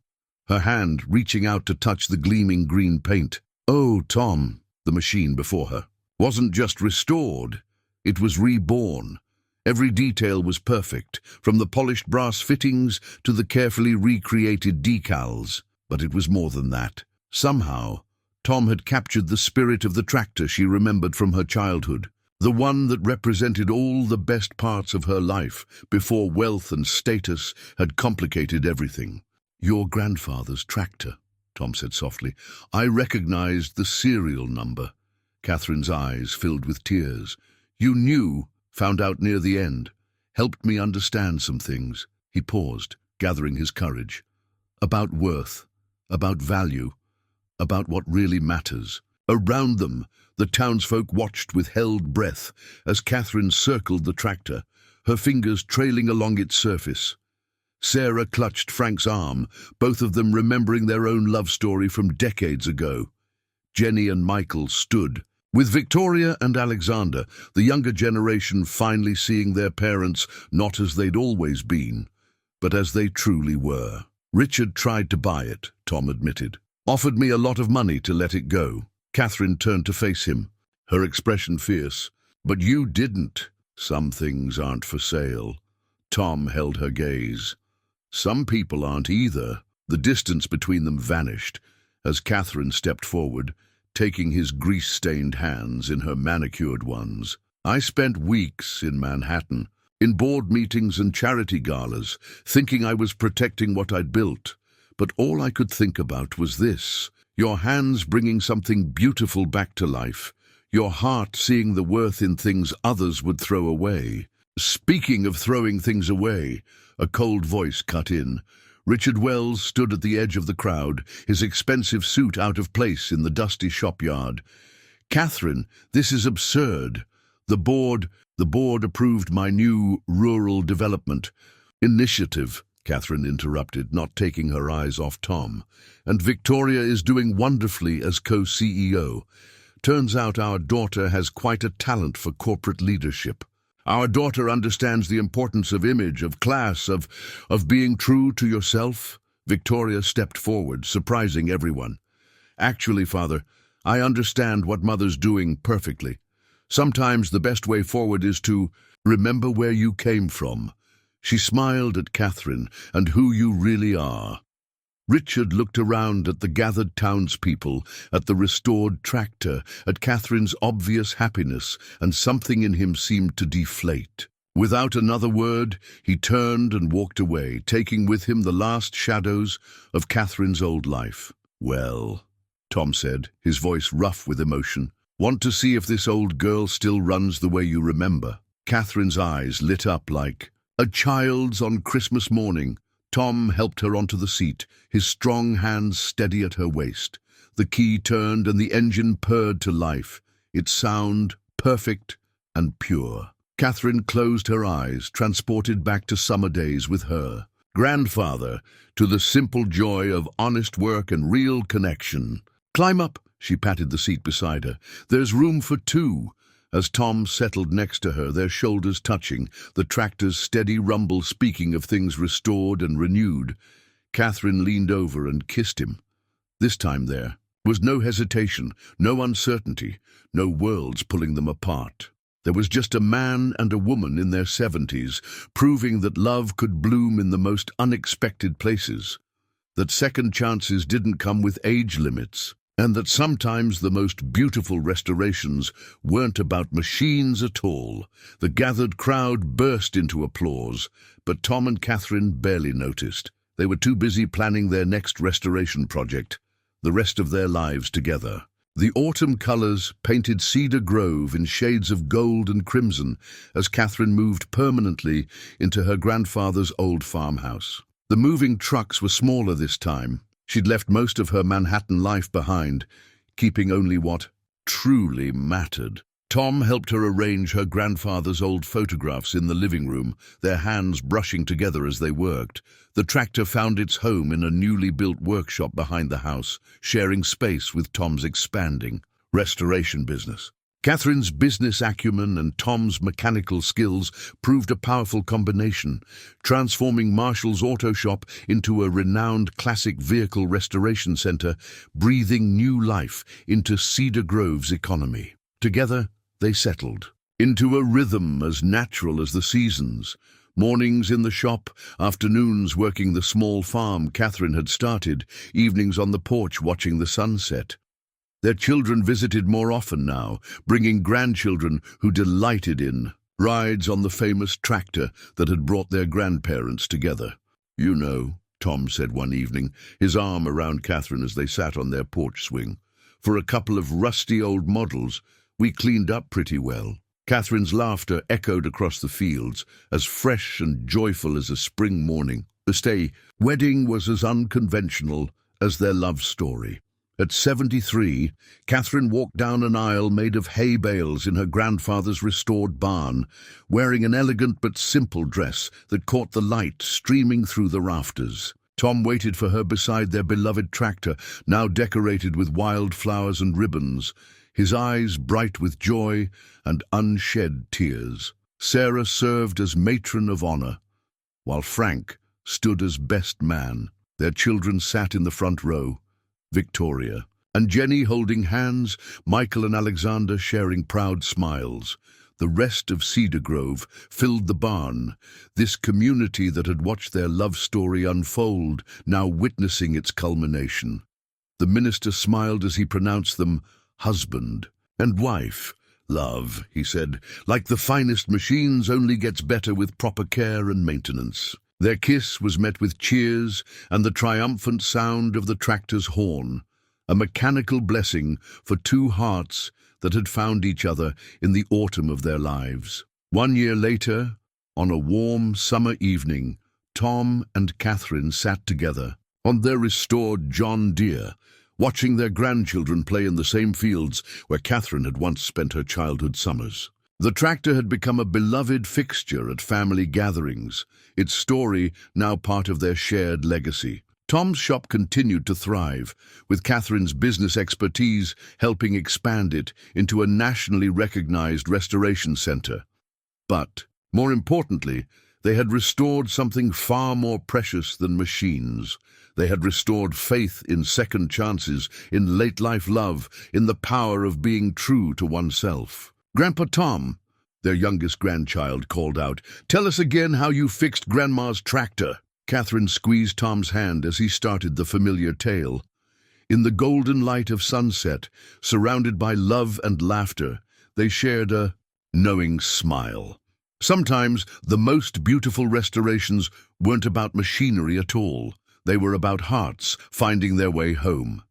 her hand reaching out to touch the gleaming green paint. "Oh, Tom," the machine before her wasn't just restored, it was reborn. Every detail was perfect, from the polished brass fittings to the carefully recreated decals. But it was more than that. Somehow, Tom had captured the spirit of the tractor she remembered from her childhood, the one that represented all the best parts of her life before wealth and status had complicated everything. "Your grandfather's tractor," Tom said softly. "I recognized the serial number." Katherine's eyes filled with tears. "You knew, found out near the end, helped me understand some things." He paused, gathering his courage. "About worth, about value, about what really matters." Around them, the townsfolk watched with held breath as Katherine circled the tractor, her fingers trailing along its surface. Sarah clutched Frank's arm, both of them remembering their own love story from decades ago. Jenny and Michael stood, with Victoria and Alexander, the younger generation finally seeing their parents not as they'd always been, but as they truly were. Richard tried to buy it, Tom admitted. Offered me a lot of money to let it go. Katherine turned to face him, her expression fierce. But you didn't. Some things aren't for sale. Tom held her gaze. Some people aren't either. The distance between them vanished as Katherine stepped forward, taking his grease-stained hands in her manicured ones. I spent weeks in Manhattan, in board meetings and charity galas, thinking I was protecting what I'd built. But all I could think about was this: your hands bringing something beautiful back to life, your heart seeing the worth in things others would throw away. Speaking of throwing things away, a cold voice cut in. Richard Wells stood at the edge of the crowd, his expensive suit out of place in the dusty shop yard. Katherine, this is absurd. The board approved my new rural development initiative, Katherine interrupted, not taking her eyes off Tom. And Victoria is doing wonderfully as co-CEO. Turns out our daughter has quite a talent for corporate leadership. Our daughter understands the importance of image, of class, of being true to yourself. Victoria stepped forward, surprising everyone. Actually, Father, I understand what Mother's doing perfectly. Sometimes the best way forward is to remember where you came from. She smiled at Katherine and who you really are. Richard looked around at the gathered townspeople, at the restored tractor, at Katherine's obvious happiness, and something in him seemed to deflate. Without another word, he turned and walked away, taking with him the last shadows of Katherine's old life. Well, Tom said, his voice rough with emotion, want to see if this old girl still runs the way you remember? Katherine's eyes lit up like a child's on Christmas morning. Tom helped her onto the seat, his strong hands steady at her waist. The key turned and the engine purred to life, its sound perfect and pure. Katherine closed her eyes, transported back to summer days with her grandfather, to the simple joy of honest work and real connection. Climb up, she patted the seat beside her. There's room for two. As Tom settled next to her, their shoulders touching, the tractor's steady rumble speaking of things restored and renewed, Katherine leaned over and kissed him. This time there was no hesitation, no uncertainty, no worlds pulling them apart. There was just a man and a woman in their 70s, proving that love could bloom in the most unexpected places, that second chances didn't come with age limits, and that sometimes the most beautiful restorations weren't about machines at all. The gathered crowd burst into applause, but Tom and Katherine barely noticed. They were too busy planning their next restoration project, the rest of their lives together. The autumn colors painted Cedar Grove in shades of gold and crimson as Katherine moved permanently into her grandfather's old farmhouse. The moving trucks were smaller this time. She'd left most of her Manhattan life behind, keeping only what truly mattered. Tom helped her arrange her grandfather's old photographs in the living room, their hands brushing together as they worked. The tractor found its home in a newly built workshop behind the house, sharing space with Tom's expanding restoration business. Katherine's business acumen and Tom's mechanical skills proved a powerful combination, transforming Marshall's auto shop into a renowned classic vehicle restoration center, breathing new life into Cedar Grove's economy. Together, they settled into a rhythm as natural as the seasons. Mornings in the shop, afternoons working the small farm Katherine had started, evenings on the porch watching the sunset. Their children visited more often now, bringing grandchildren who delighted in rides on the famous tractor that had brought their grandparents together. You know, Tom said one evening, his arm around Katherine as they sat on their porch swing. For a couple of rusty old models, we cleaned up pretty well. Katherine's laughter echoed across the fields, as fresh and joyful as a spring morning. The wedding was as unconventional as their love story. At 73, Katherine walked down an aisle made of hay bales in her grandfather's restored barn, wearing an elegant but simple dress that caught the light streaming through the rafters. Tom waited for her beside their beloved tractor, now decorated with wild flowers and ribbons, his eyes bright with joy and unshed tears. Sarah served as matron of honor, while Frank stood as best man. Their children sat in the front row, Victoria and Jenny holding hands, Michael and Alexander sharing proud smiles. The rest of Cedar Grove filled the barn, this community that had watched their love story unfold, now witnessing its culmination. The minister smiled as he pronounced them husband and wife. Love, he said, like the finest machines, only gets better with proper care and maintenance. Their kiss was met with cheers and the triumphant sound of the tractor's horn, a mechanical blessing for two hearts that had found each other in the autumn of their lives. 1 year later, on a warm summer evening, Tom and Katherine sat together on their restored John Deere, watching their grandchildren play in the same fields where Katherine had once spent her childhood summers. The tractor had become a beloved fixture at family gatherings, its story now part of their shared legacy. Tom's shop continued to thrive, with Katherine's business expertise helping expand it into a nationally recognized restoration center. But, more importantly, they had restored something far more precious than machines. They had restored faith in second chances, in late-life love, in the power of being true to oneself. "Grandpa Tom," their youngest grandchild called out, "tell us again how you fixed Grandma's tractor." Katherine squeezed Tom's hand as he started the familiar tale. In the golden light of sunset, surrounded by love and laughter, they shared a knowing smile. Sometimes the most beautiful restorations weren't about machinery at all. They were about hearts finding their way home.